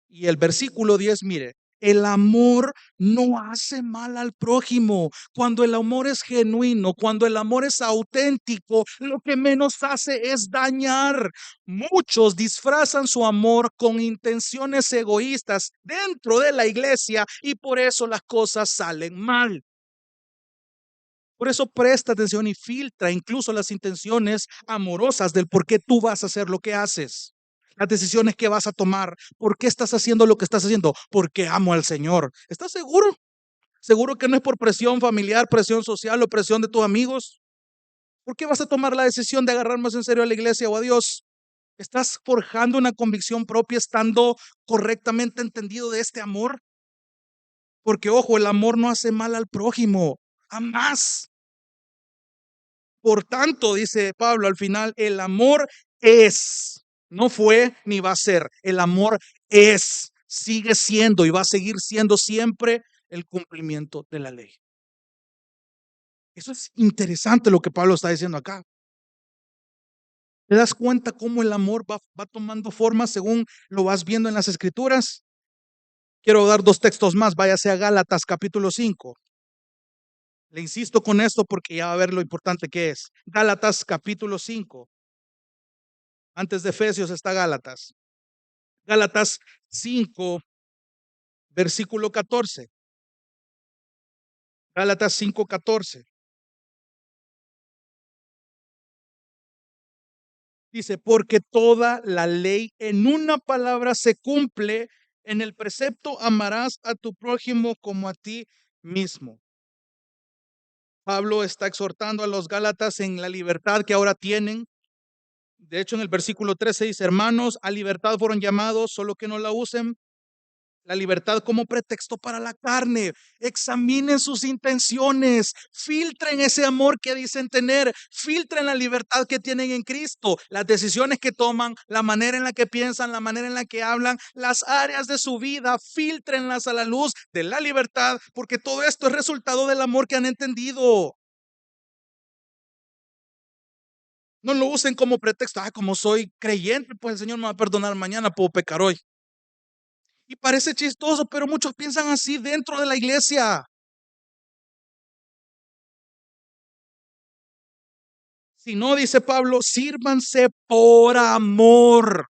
Y el versículo 10, mire, el amor no hace mal al prójimo. Cuando el amor es genuino, cuando el amor es auténtico, lo que menos hace es dañar. Muchos disfrazan su amor con intenciones egoístas dentro de la iglesia y por eso las cosas salen mal. Por eso presta atención y filtra incluso las intenciones amorosas del por qué tú vas a hacer lo que haces. Las decisiones que vas a tomar. ¿Por qué estás haciendo lo que estás haciendo? Porque amo al Señor. ¿Estás seguro? ¿Seguro que no es por presión familiar, presión social o presión de tus amigos? ¿Por qué vas a tomar la decisión de agarrar más en serio a la iglesia o a Dios? ¿Estás forjando una convicción propia estando correctamente entendido de este amor? Porque, ojo, el amor no hace mal al prójimo. Jamás. Por tanto, dice Pablo al final, el amor es, no fue ni va a ser, el amor es, sigue siendo y va a seguir siendo siempre el cumplimiento de la ley. Eso es interesante lo que Pablo está diciendo acá. ¿Te das cuenta cómo el amor va tomando forma según lo vas viendo en las escrituras? Quiero dar dos textos más, váyase a Gálatas capítulo 5. Le insisto con esto porque ya va a ver lo importante que es. Gálatas capítulo 5. Antes de Efesios está Gálatas. Gálatas 5, versículo 14. Gálatas 5, 14. Dice, porque toda la ley en una palabra se cumple En el precepto amarás a tu prójimo como a ti mismo. Pablo está exhortando a los Gálatas en la libertad que ahora tienen. De hecho, en el versículo 13 dice, hermanos, a libertad fueron llamados, solo que no la usen la libertad como pretexto para la carne. Examinen sus intenciones, filtren ese amor que dicen tener, filtren la libertad que tienen en Cristo, las decisiones que toman, la manera en la que piensan, la manera en la que hablan, las áreas de su vida, filtrenlas a la luz de la libertad, porque todo esto es resultado del amor que han entendido. No lo usen como pretexto. Como soy creyente, pues el Señor me va a perdonar mañana, puedo pecar hoy. Y parece chistoso, pero muchos piensan así dentro de la iglesia. Si no, dice Pablo, sírvanse por amor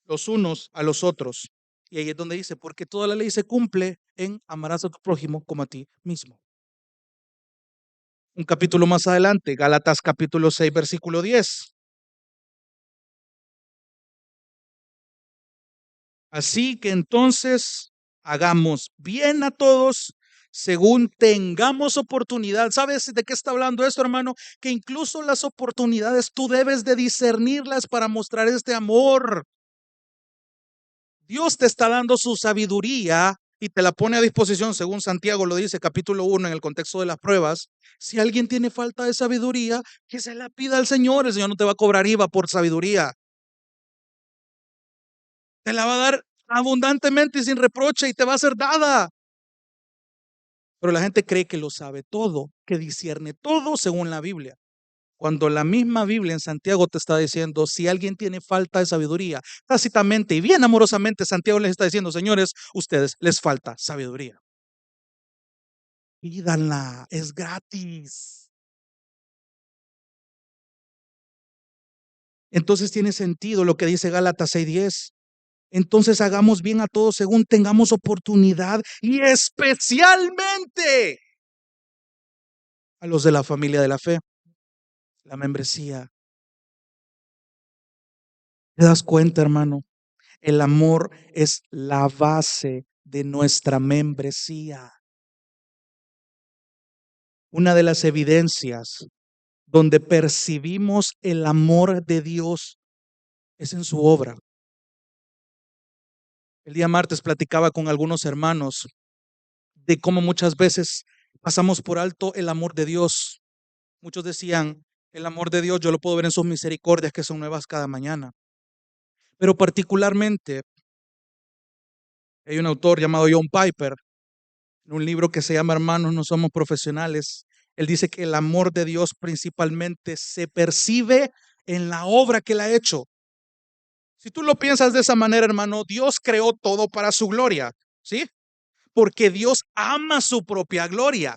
los unos a los otros. Y ahí es donde dice, porque toda la ley se cumple en amarás a tu prójimo como a ti mismo. Un capítulo más adelante, Gálatas capítulo 6, versículo 10. Así que entonces hagamos bien a todos según tengamos oportunidad. ¿Sabes de qué está hablando esto, hermano? Que incluso las oportunidades tú debes de discernirlas para mostrar este amor. Dios te está dando su sabiduría y te la pone a disposición, según Santiago lo dice, capítulo 1, en el contexto de las pruebas. Si alguien tiene falta de sabiduría, que se la pida al Señor. El Señor no te va a cobrar IVA por sabiduría. Te la va a dar abundantemente y sin reproche y te va a ser dada. Pero la gente cree que lo sabe todo, que discierne todo según la Biblia. Cuando la misma Biblia en Santiago te está diciendo, si alguien tiene falta de sabiduría, tácitamente y bien amorosamente, Santiago les está diciendo, señores, ustedes les falta sabiduría. Pídanla, es gratis. Entonces tiene sentido lo que dice Gálatas 6:10. Entonces hagamos bien a todos según tengamos oportunidad y especialmente a los de la familia de la fe, la membresía. ¿Te das cuenta, hermano? El amor es la base de nuestra membresía. Una de las evidencias donde percibimos el amor de Dios es en su obra. El día martes platicaba con algunos hermanos de cómo muchas veces pasamos por alto el amor de Dios. Muchos decían, el amor de Dios yo lo puedo ver en sus misericordias que son nuevas cada mañana. Pero particularmente hay un autor llamado John Piper, en un libro que se llama Hermanos, no somos profesionales. Él dice que el amor de Dios principalmente se percibe en la obra que él ha hecho. Si tú lo piensas de esa manera, hermano, Dios creó todo para su gloria, ¿sí? Porque Dios ama su propia gloria.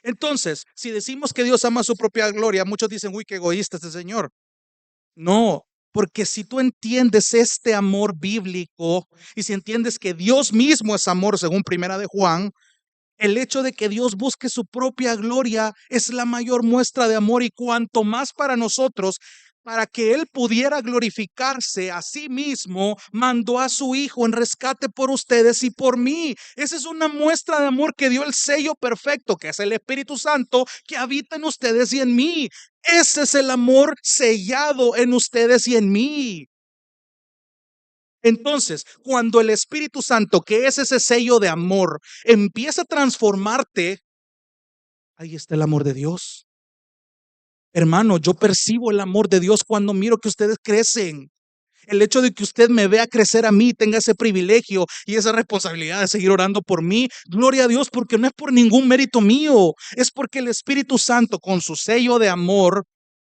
Entonces, si decimos que Dios ama su propia gloria, muchos dicen, uy, qué egoísta este Señor. No, porque si tú entiendes este amor bíblico y si entiendes que Dios mismo es amor, según Primera de Juan, el hecho de que Dios busque su propia gloria es la mayor muestra de amor y cuanto más para nosotros, para que Él pudiera glorificarse a sí mismo, mandó a su Hijo en rescate por ustedes y por mí. Esa es una muestra de amor que dio el sello perfecto, que es el Espíritu Santo, que habita en ustedes y en mí. Ese es el amor sellado en ustedes y en mí. Entonces, cuando el Espíritu Santo, que es ese sello de amor, empieza a transformarte, ahí está el amor de Dios. Hermano, yo percibo el amor de Dios cuando miro que ustedes crecen. El hecho de que usted me vea crecer a mí, tenga ese privilegio y esa responsabilidad de seguir orando por mí, gloria a Dios, porque no es por ningún mérito mío, es porque el Espíritu Santo con su sello de amor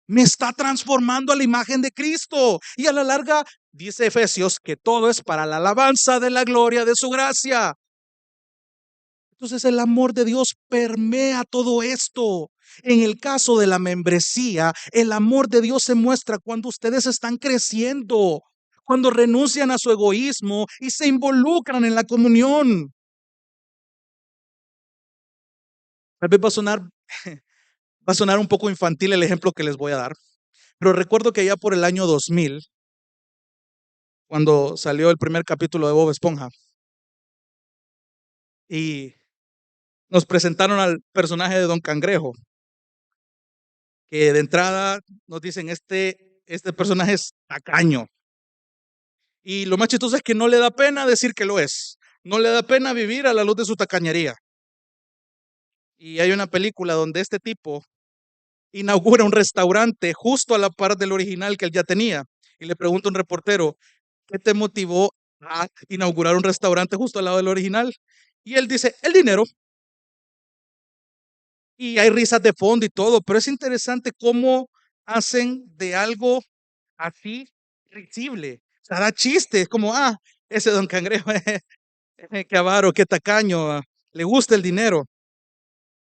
me está transformando a la imagen de Cristo. Y a la larga, dice Efesios, que todo es para la alabanza de la gloria de su gracia. Entonces el amor de Dios permea todo esto. En el caso de la membresía, el amor de Dios se muestra cuando ustedes están creciendo, cuando renuncian a su egoísmo y se involucran en la comunión. Tal vez va a sonar un poco infantil el ejemplo que les voy a dar, pero recuerdo que ya por el año 2000, cuando salió el primer capítulo de Bob Esponja y nos presentaron al personaje de Don Cangrejo, que de entrada nos dicen, este personaje es tacaño. Y lo más chistoso es que no le da pena decir que lo es. No le da pena vivir a la luz de su tacañería. Y hay una película donde este tipo inaugura un restaurante justo a la par del original que él ya tenía. Y le pregunta a un reportero, ¿qué te motivó a inaugurar un restaurante justo al lado del original? Y él dice, el dinero. Y hay risas de fondo y todo, pero es interesante cómo hacen de algo así risible. O sea, da chiste, es como, ese Don Cangrejo, qué avaro, qué tacaño, le gusta el dinero.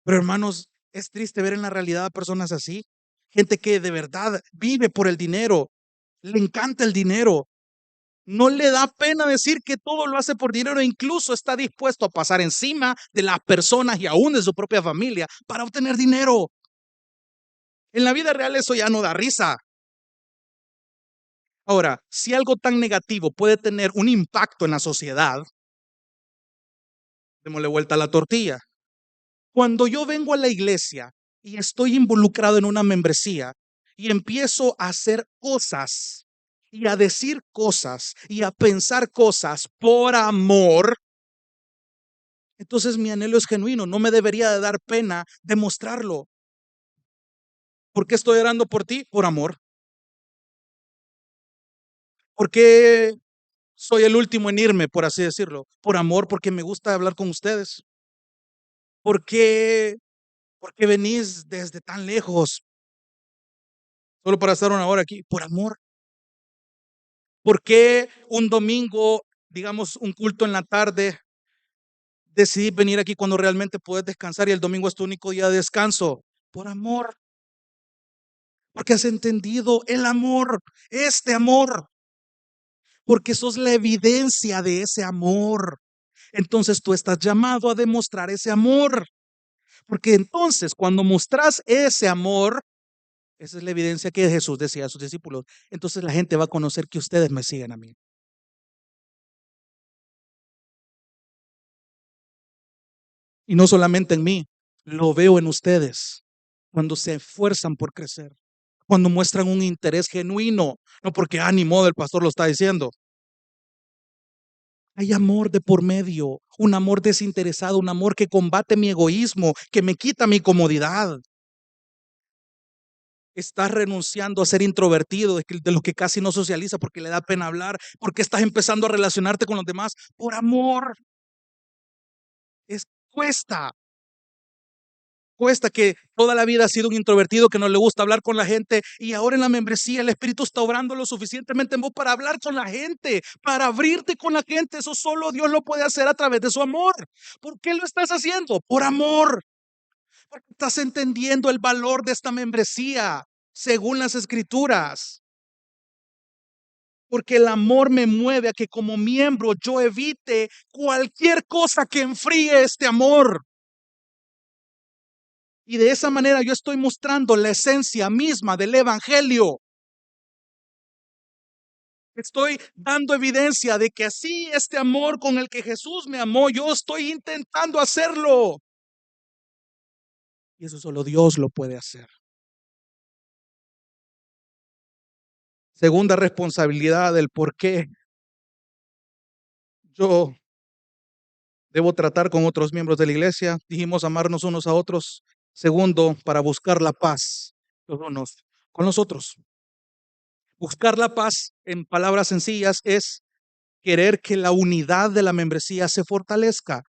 Pero hermanos, es triste ver en la realidad a personas así, gente que de verdad vive por el dinero, le encanta el dinero, no le da pena decir que todo lo hace por dinero, e incluso está dispuesto a pasar encima de las personas y aún de su propia familia para obtener dinero. En la vida real eso ya no da risa. Ahora, si algo tan negativo puede tener un impacto en la sociedad, démosle vuelta a la tortilla. Cuando yo vengo a la iglesia y estoy involucrado en una membresía y empiezo a hacer cosas y a decir cosas y a pensar cosas por amor, entonces mi anhelo es genuino, no me debería de dar pena demostrarlo. ¿Por qué estoy orando por ti? Por amor. ¿Por qué soy el último en irme, por así decirlo? Por amor, porque me gusta hablar con ustedes. ¿Por qué, por qué venís desde tan lejos solo para estar una hora aquí? Por amor. ¿Por qué un domingo, digamos, un culto en la tarde, decidí venir aquí cuando realmente puedes descansar y el domingo es tu único día de descanso? Por amor, porque has entendido el amor, este amor, porque sos la evidencia de ese amor. Entonces tú estás llamado a demostrar ese amor, porque entonces cuando mostras ese amor, esa es la evidencia que Jesús decía a sus discípulos. Entonces la gente va a conocer que ustedes me siguen a mí. Y no solamente en mí, lo veo en ustedes cuando se esfuerzan por crecer, cuando muestran un interés genuino, no porque ánimo del pastor lo está diciendo. Hay amor de por medio, un amor desinteresado, un amor que combate mi egoísmo, que me quita mi comodidad. Estás renunciando a ser introvertido, de lo que casi no socializa porque le da pena hablar, porque estás empezando a relacionarte con los demás por amor. Es cuesta, Cuesta que toda la vida ha sido un introvertido que no le gusta hablar con la gente y ahora en la membresía el Espíritu está obrando lo suficientemente en vos para hablar con la gente, para abrirte con la gente. Eso solo Dios lo puede hacer a través de su amor. ¿Por qué lo estás haciendo? Por amor. Porque estás entendiendo el valor de esta membresía según las Escrituras. Porque el amor me mueve a que como miembro yo evite cualquier cosa que enfríe este amor. Y de esa manera yo estoy mostrando la esencia misma del Evangelio. Estoy dando evidencia de que así este amor con el que Jesús me amó, yo estoy intentando hacerlo. Y eso solo Dios lo puede hacer. Segunda responsabilidad del por qué yo debo tratar con otros miembros de la iglesia. Dijimos amarnos unos a otros. Segundo, para buscar la paz los unos con los otros. Buscar la paz, en palabras sencillas, es querer que la unidad de la membresía se fortalezca.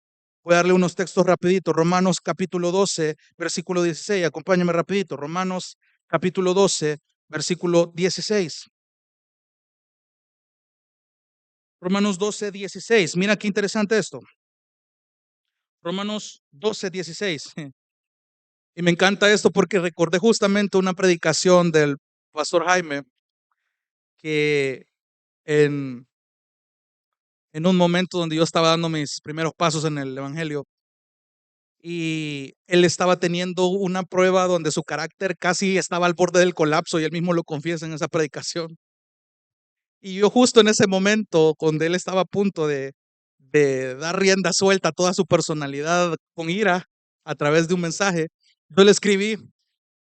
Voy a darle unos textos rapidito. Romanos capítulo 12, versículo 16. Acompáñame rapidito. Romanos capítulo 12, versículo 16. Romanos 12, 16. Mira qué interesante esto. Romanos 12, 16. Y me encanta esto porque recordé justamente una predicación del pastor Jaime que en, en un momento donde yo estaba dando mis primeros pasos en el Evangelio, y él estaba teniendo una prueba donde su carácter casi estaba al borde del colapso y él mismo lo confiesa en esa predicación. Y yo justo en ese momento, cuando él estaba a punto de dar rienda suelta a toda su personalidad con ira a través de un mensaje, yo le escribí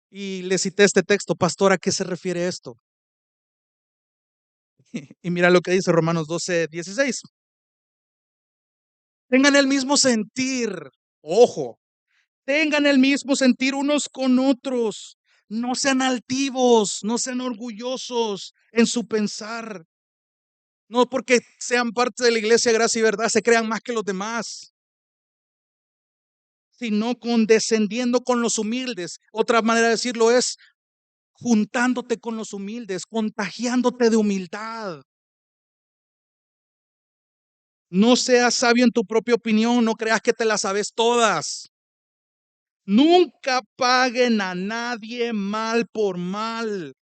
y le cité este texto: pastor, ¿a qué se refiere esto? Y mira lo que dice Romanos 12:16. Tengan el mismo sentir, ojo, tengan el mismo sentir unos con otros. No sean altivos, no sean orgullosos en su pensar. No porque sean parte de la iglesia Gracia y Verdad se crean más que los demás, sino condescendiendo con los humildes. Otra manera de decirlo es juntándote con los humildes, contagiándote de humildad. No seas sabio en tu propia opinión, no creas que te las sabes todas. Nunca paguen a nadie mal por mal.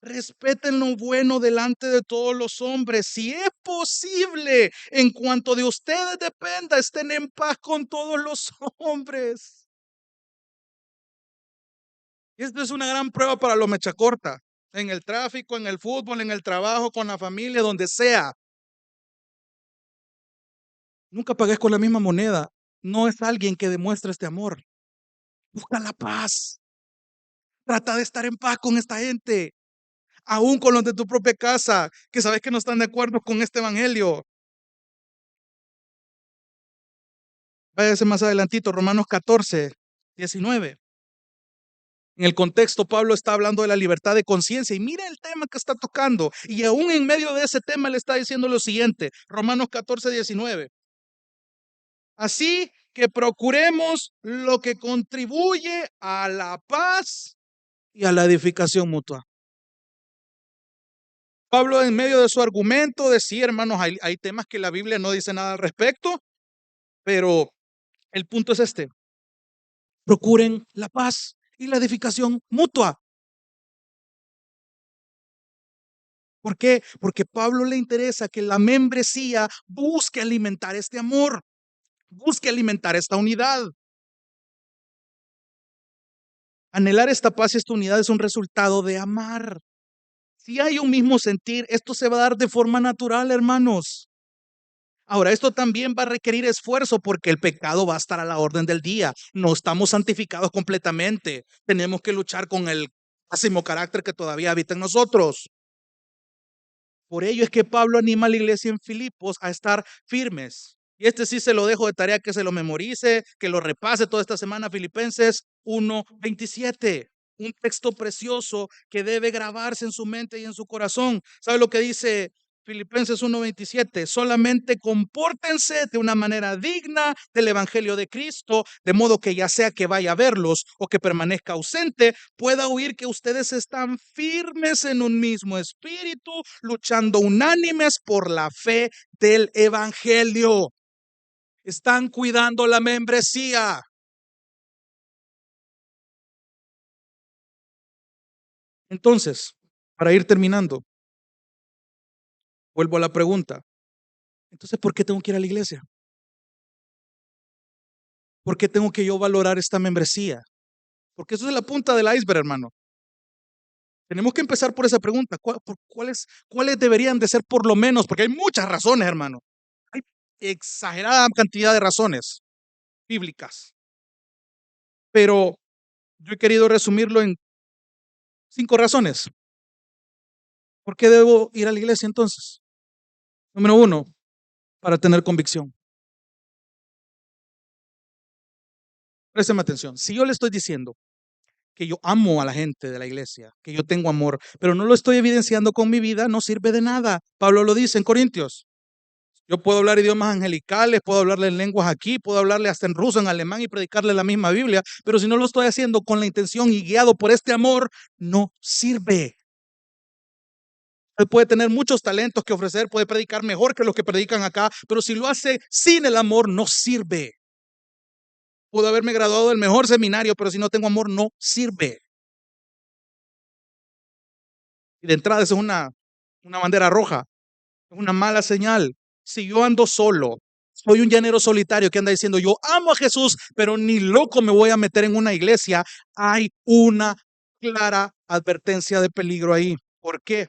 Respeten lo bueno delante de todos los hombres. Si es posible, en cuanto de ustedes dependa, estén en paz con todos los hombres. Y esto es una gran prueba para los mecha corta. En el tráfico, en el fútbol, en el trabajo, con la familia, donde sea. Nunca pagues con la misma moneda. No es alguien que demuestre este amor. Busca la paz. Trata de estar en paz con esta gente. Aún con los de tu propia casa, que sabes que no están de acuerdo con este evangelio. Váyase más adelantito, Romanos 14:19. En el contexto, Pablo está hablando de la libertad de conciencia y mira el tema que está tocando. Y aún en medio de ese tema le está diciendo lo siguiente, Romanos 14:19. Así que procuremos lo que contribuye a la paz y a la edificación mutua. Pablo en medio de su argumento decía, hermanos, hay temas que la Biblia no dice nada al respecto, pero el punto es este: procuren la paz y la edificación mutua. ¿Por qué? Porque a Pablo le interesa que la membresía busque alimentar este amor, busque alimentar esta unidad. Anhelar esta paz y esta unidad es un resultado de amar. Si hay un mismo sentir, esto se va a dar de forma natural, hermanos. Ahora, esto también va a requerir esfuerzo porque el pecado va a estar a la orden del día. No estamos santificados completamente. Tenemos que luchar con el pésimo carácter que todavía habita en nosotros. Por ello es que Pablo anima a la iglesia en Filipos a estar firmes. Y este sí se lo dejo de tarea, que se lo memorice, que lo repase toda esta semana. Filipenses 1:27. Un texto precioso que debe grabarse en su mente y en su corazón. ¿Sabe lo que dice Filipenses 1:27? Solamente compórtense de una manera digna del evangelio de Cristo, de modo que ya sea que vaya a verlos o que permanezca ausente, pueda oír que ustedes están firmes en un mismo espíritu, luchando unánimes por la fe del evangelio. Están cuidando la membresía. Entonces, para ir terminando, vuelvo a la pregunta. Entonces, ¿por qué tengo que ir a la iglesia? ¿Por qué tengo que yo valorar esta membresía? Porque eso es la punta del iceberg, hermano. Tenemos que empezar por esa pregunta. ¿Cuáles deberían de ser por lo menos? Porque hay muchas razones, hermano. Hay exagerada cantidad de razones bíblicas. Pero yo he querido resumirlo en 5 razones. ¿Por qué debo ir a la iglesia entonces? Número 1, para tener convicción. Présteme atención. Si yo le estoy diciendo que yo amo a la gente de la iglesia, que yo tengo amor, pero no lo estoy evidenciando con mi vida, no sirve de nada. Pablo lo dice en Corintios. Yo puedo hablar idiomas angelicales, puedo hablarle en lenguas aquí, puedo hablarle hasta en ruso, en alemán y predicarle la misma Biblia, pero si no lo estoy haciendo con la intención y guiado por este amor, no sirve. Él puede tener muchos talentos que ofrecer, puede predicar mejor que los que predican acá, pero si lo hace sin el amor, no sirve. Puedo haberme graduado del mejor seminario, pero si no tengo amor, no sirve. Y de entrada, eso es una bandera roja, es una mala señal. Si yo ando solo, soy un llanero solitario que anda diciendo, yo amo a Jesús, pero ni loco me voy a meter en una iglesia, hay una clara advertencia de peligro ahí. ¿Por qué?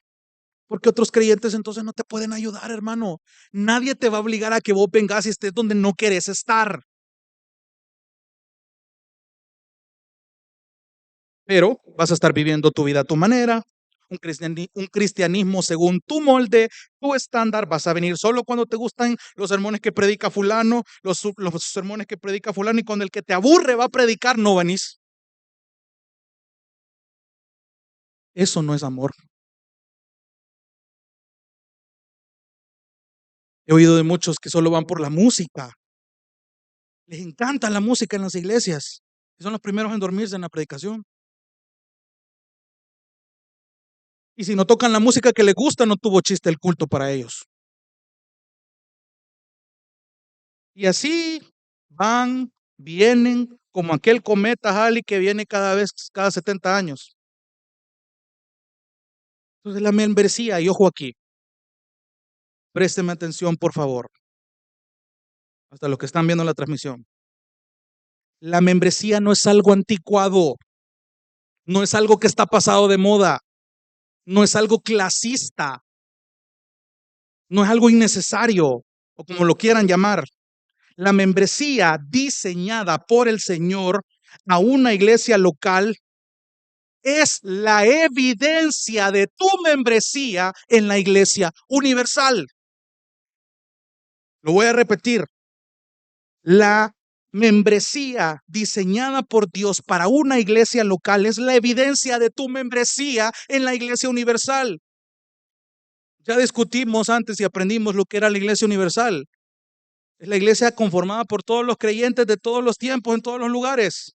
Porque otros creyentes entonces no te pueden ayudar, hermano. Nadie te va a obligar a que vos vengas y estés donde no querés estar. Pero vas a estar viviendo tu vida a tu manera, un cristianismo según tu molde, tu estándar. Vas a venir solo cuando te gustan los sermones que predica fulano, los sermones que predica fulano, y con el que te aburre va a predicar, no venís. Eso no es amor. He oído de muchos que solo van por la música. Les encanta la música en las iglesias. Y son los primeros en dormirse en la predicación. Y si no tocan la música que les gusta, no tuvo chiste el culto para ellos. Y así van, vienen, como aquel cometa Halley que viene cada 70 años. Entonces la membresía, y ojo aquí, présteme atención por favor, hasta los que están viendo la transmisión. La membresía no es algo anticuado, no es algo que está pasado de moda, no es algo clasista, no es algo innecesario, o como lo quieran llamar. La membresía diseñada por el Señor a una iglesia local es la evidencia de tu membresía en la iglesia universal. Lo voy a repetir. La membresía diseñada por Dios para una iglesia local es la evidencia de tu membresía en la iglesia universal. Ya discutimos antes y aprendimos lo que era la iglesia universal. Es la iglesia conformada por todos los creyentes de todos los tiempos, en todos los lugares.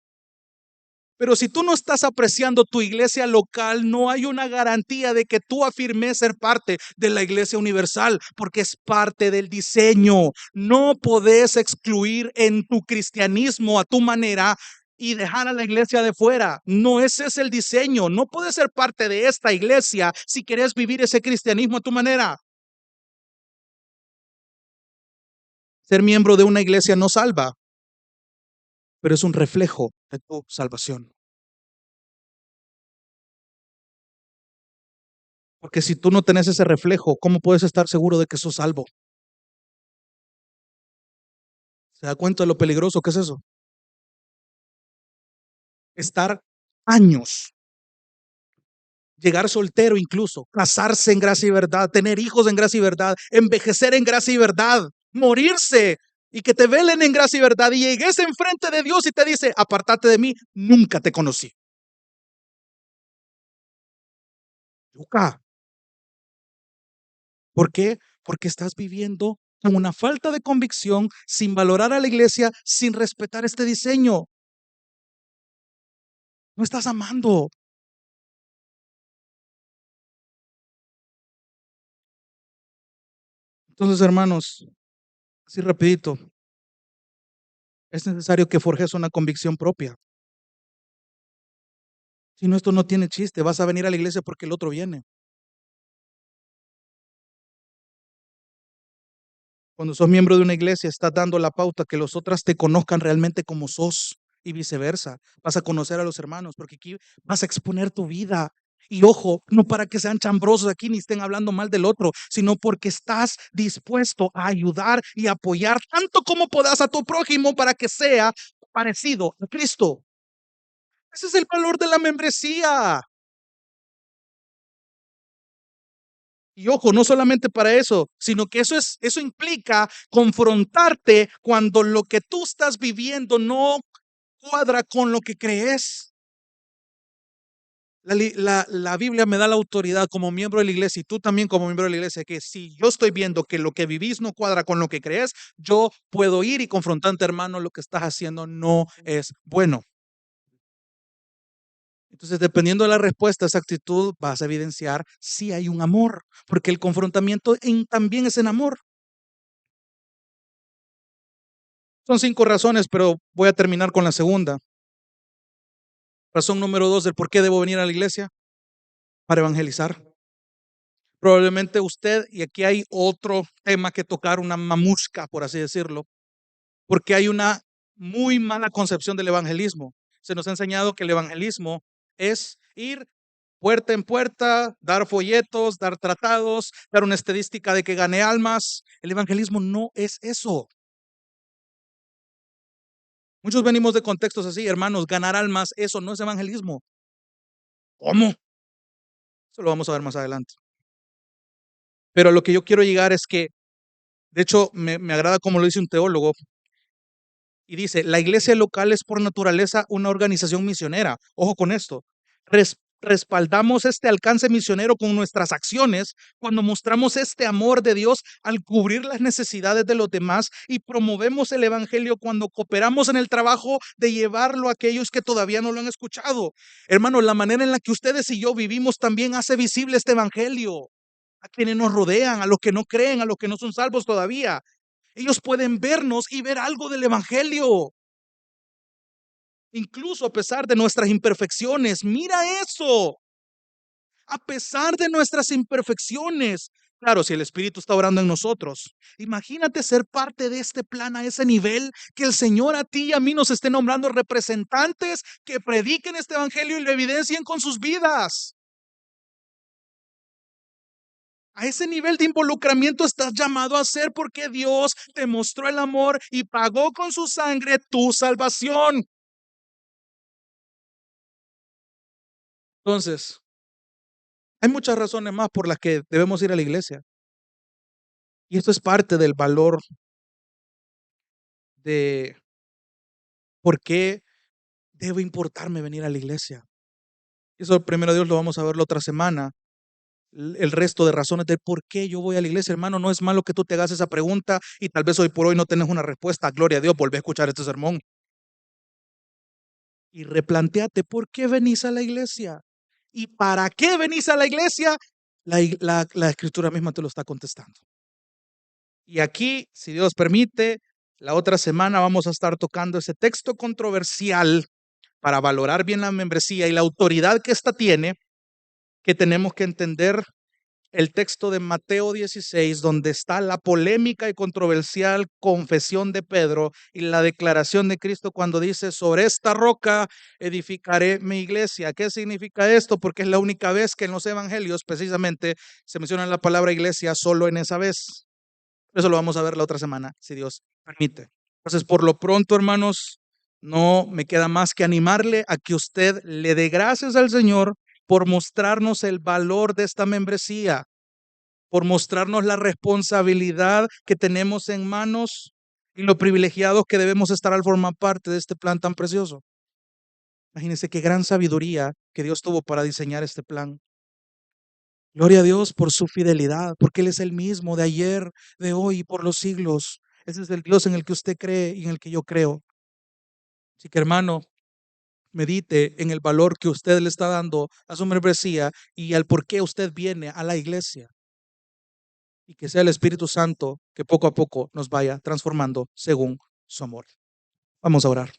Pero si tú no estás apreciando tu iglesia local, no hay una garantía de que tú afirmes ser parte de la iglesia universal, porque es parte del diseño. No podés excluir en tu cristianismo a tu manera y dejar a la iglesia de fuera. No, ese es el diseño. No puedes ser parte de esta iglesia si quieres vivir ese cristianismo a tu manera. Ser miembro de una iglesia no salva, pero es un reflejo de tu salvación. Porque si tú no tenés ese reflejo, ¿cómo puedes estar seguro de que sos salvo? ¿Se da cuenta de lo peligroso que es eso? Estar años, llegar soltero incluso, casarse en gracia y verdad, tener hijos en gracia y verdad, envejecer en gracia y verdad, morirse y que te velen en gracia y verdad, y llegues enfrente de Dios y te dice: apartate de mí, nunca te conocí. Nunca. ¿Por qué? Porque estás viviendo con una falta de convicción, sin valorar a la iglesia, sin respetar este diseño. No estás amando. Entonces, hermanos, así rapidito, es necesario que forjes una convicción propia. Si no, esto no tiene chiste. Vas a venir a la iglesia porque el otro viene. Cuando sos miembro de una iglesia, estás dando la pauta que los otros te conozcan realmente como sos, y viceversa. Vas a conocer a los hermanos porque aquí vas a exponer tu vida. Y ojo, no para que sean chambrosos aquí ni estén hablando mal del otro, sino porque estás dispuesto a ayudar y apoyar tanto como puedas a tu prójimo para que sea parecido a Cristo. Ese es el valor de la membresía. Y ojo, no solamente para eso, sino que eso implica confrontarte cuando lo que tú estás viviendo no cuadra con lo que crees. La Biblia me da la autoridad como miembro de la iglesia, y tú también como miembro de la iglesia, que si yo estoy viendo que lo que vivís no cuadra con lo que crees, yo puedo ir y confrontarte, hermano, lo que estás haciendo no es bueno. Entonces, dependiendo de la respuesta a esa actitud, vas a evidenciar si hay un amor, porque el confrontamiento también es en amor. Son 5 razones, pero voy a terminar con la segunda. Razón número 2 del por qué debo venir a la iglesia: para evangelizar. Probablemente usted, y aquí hay otro tema que tocar, una mamusca, por así decirlo, porque hay una muy mala concepción del evangelismo. Se nos ha enseñado que el evangelismo es ir puerta en puerta, dar folletos, dar tratados, dar una estadística de que gané almas. El evangelismo no es eso. Muchos venimos de contextos así, hermanos, ganar almas, eso no es evangelismo. ¿Cómo? Eso lo vamos a ver más adelante. Pero a lo que yo quiero llegar es que, de hecho, me agrada como lo dice un teólogo, y dice, la iglesia local es por naturaleza una organización misionera. Ojo con esto. Respaldamos este alcance misionero con nuestras acciones cuando mostramos este amor de Dios al cubrir las necesidades de los demás y promovemos el evangelio cuando cooperamos en el trabajo de llevarlo a aquellos que todavía no lo han escuchado. Hermanos, la manera en la que ustedes y yo vivimos también hace visible este evangelio a quienes nos rodean, a los que no creen, a los que no son salvos todavía. Ellos pueden vernos y ver algo del evangelio, incluso a pesar de nuestras imperfecciones. Mira eso, a pesar de nuestras imperfecciones. Claro, si el Espíritu está orando en nosotros, imagínate ser parte de este plan a ese nivel, que el Señor a ti y a mí nos esté nombrando representantes que prediquen este evangelio y lo evidencien con sus vidas. A ese nivel de involucramiento estás llamado a ser porque Dios te mostró el amor y pagó con su sangre tu salvación. Entonces, hay muchas razones más por las que debemos ir a la iglesia. Y esto es parte del valor de por qué debe importarme venir a la iglesia. Eso primero Dios lo vamos a ver la otra semana. El resto de razones de por qué yo voy a la iglesia, hermano, no es malo que tú te hagas esa pregunta y tal vez hoy por hoy no tenés una respuesta. Gloria a Dios, volvé a escuchar este sermón. Y replanteate por qué venís a la iglesia. ¿Y para qué venís a la iglesia? La escritura misma te lo está contestando. Y aquí, si Dios permite, la otra semana vamos a estar tocando ese texto controversial para valorar bien la membresía y la autoridad que ésta tiene, que tenemos que entender el texto de Mateo 16, donde está la polémica y controversial confesión de Pedro y la declaración de Cristo cuando dice, sobre esta roca edificaré mi iglesia. ¿Qué significa esto? Porque es la única vez que en los evangelios precisamente se menciona la palabra iglesia solo en esa vez. Eso lo vamos a ver la otra semana, si Dios permite. Entonces, por lo pronto, hermanos, no me queda más que animarle a que usted le dé gracias al Señor por mostrarnos el valor de esta membresía, por mostrarnos la responsabilidad que tenemos en manos y lo privilegiados que debemos estar al formar parte de este plan tan precioso. Imagínense qué gran sabiduría que Dios tuvo para diseñar este plan. Gloria a Dios por su fidelidad, porque Él es el mismo de ayer, de hoy y por los siglos. Ese es el Dios en el que usted cree y en el que yo creo. Así que hermano, medite en el valor que usted le está dando a su membresía y al por qué usted viene a la iglesia. Y que sea el Espíritu Santo que poco a poco nos vaya transformando según su amor. Vamos a orar.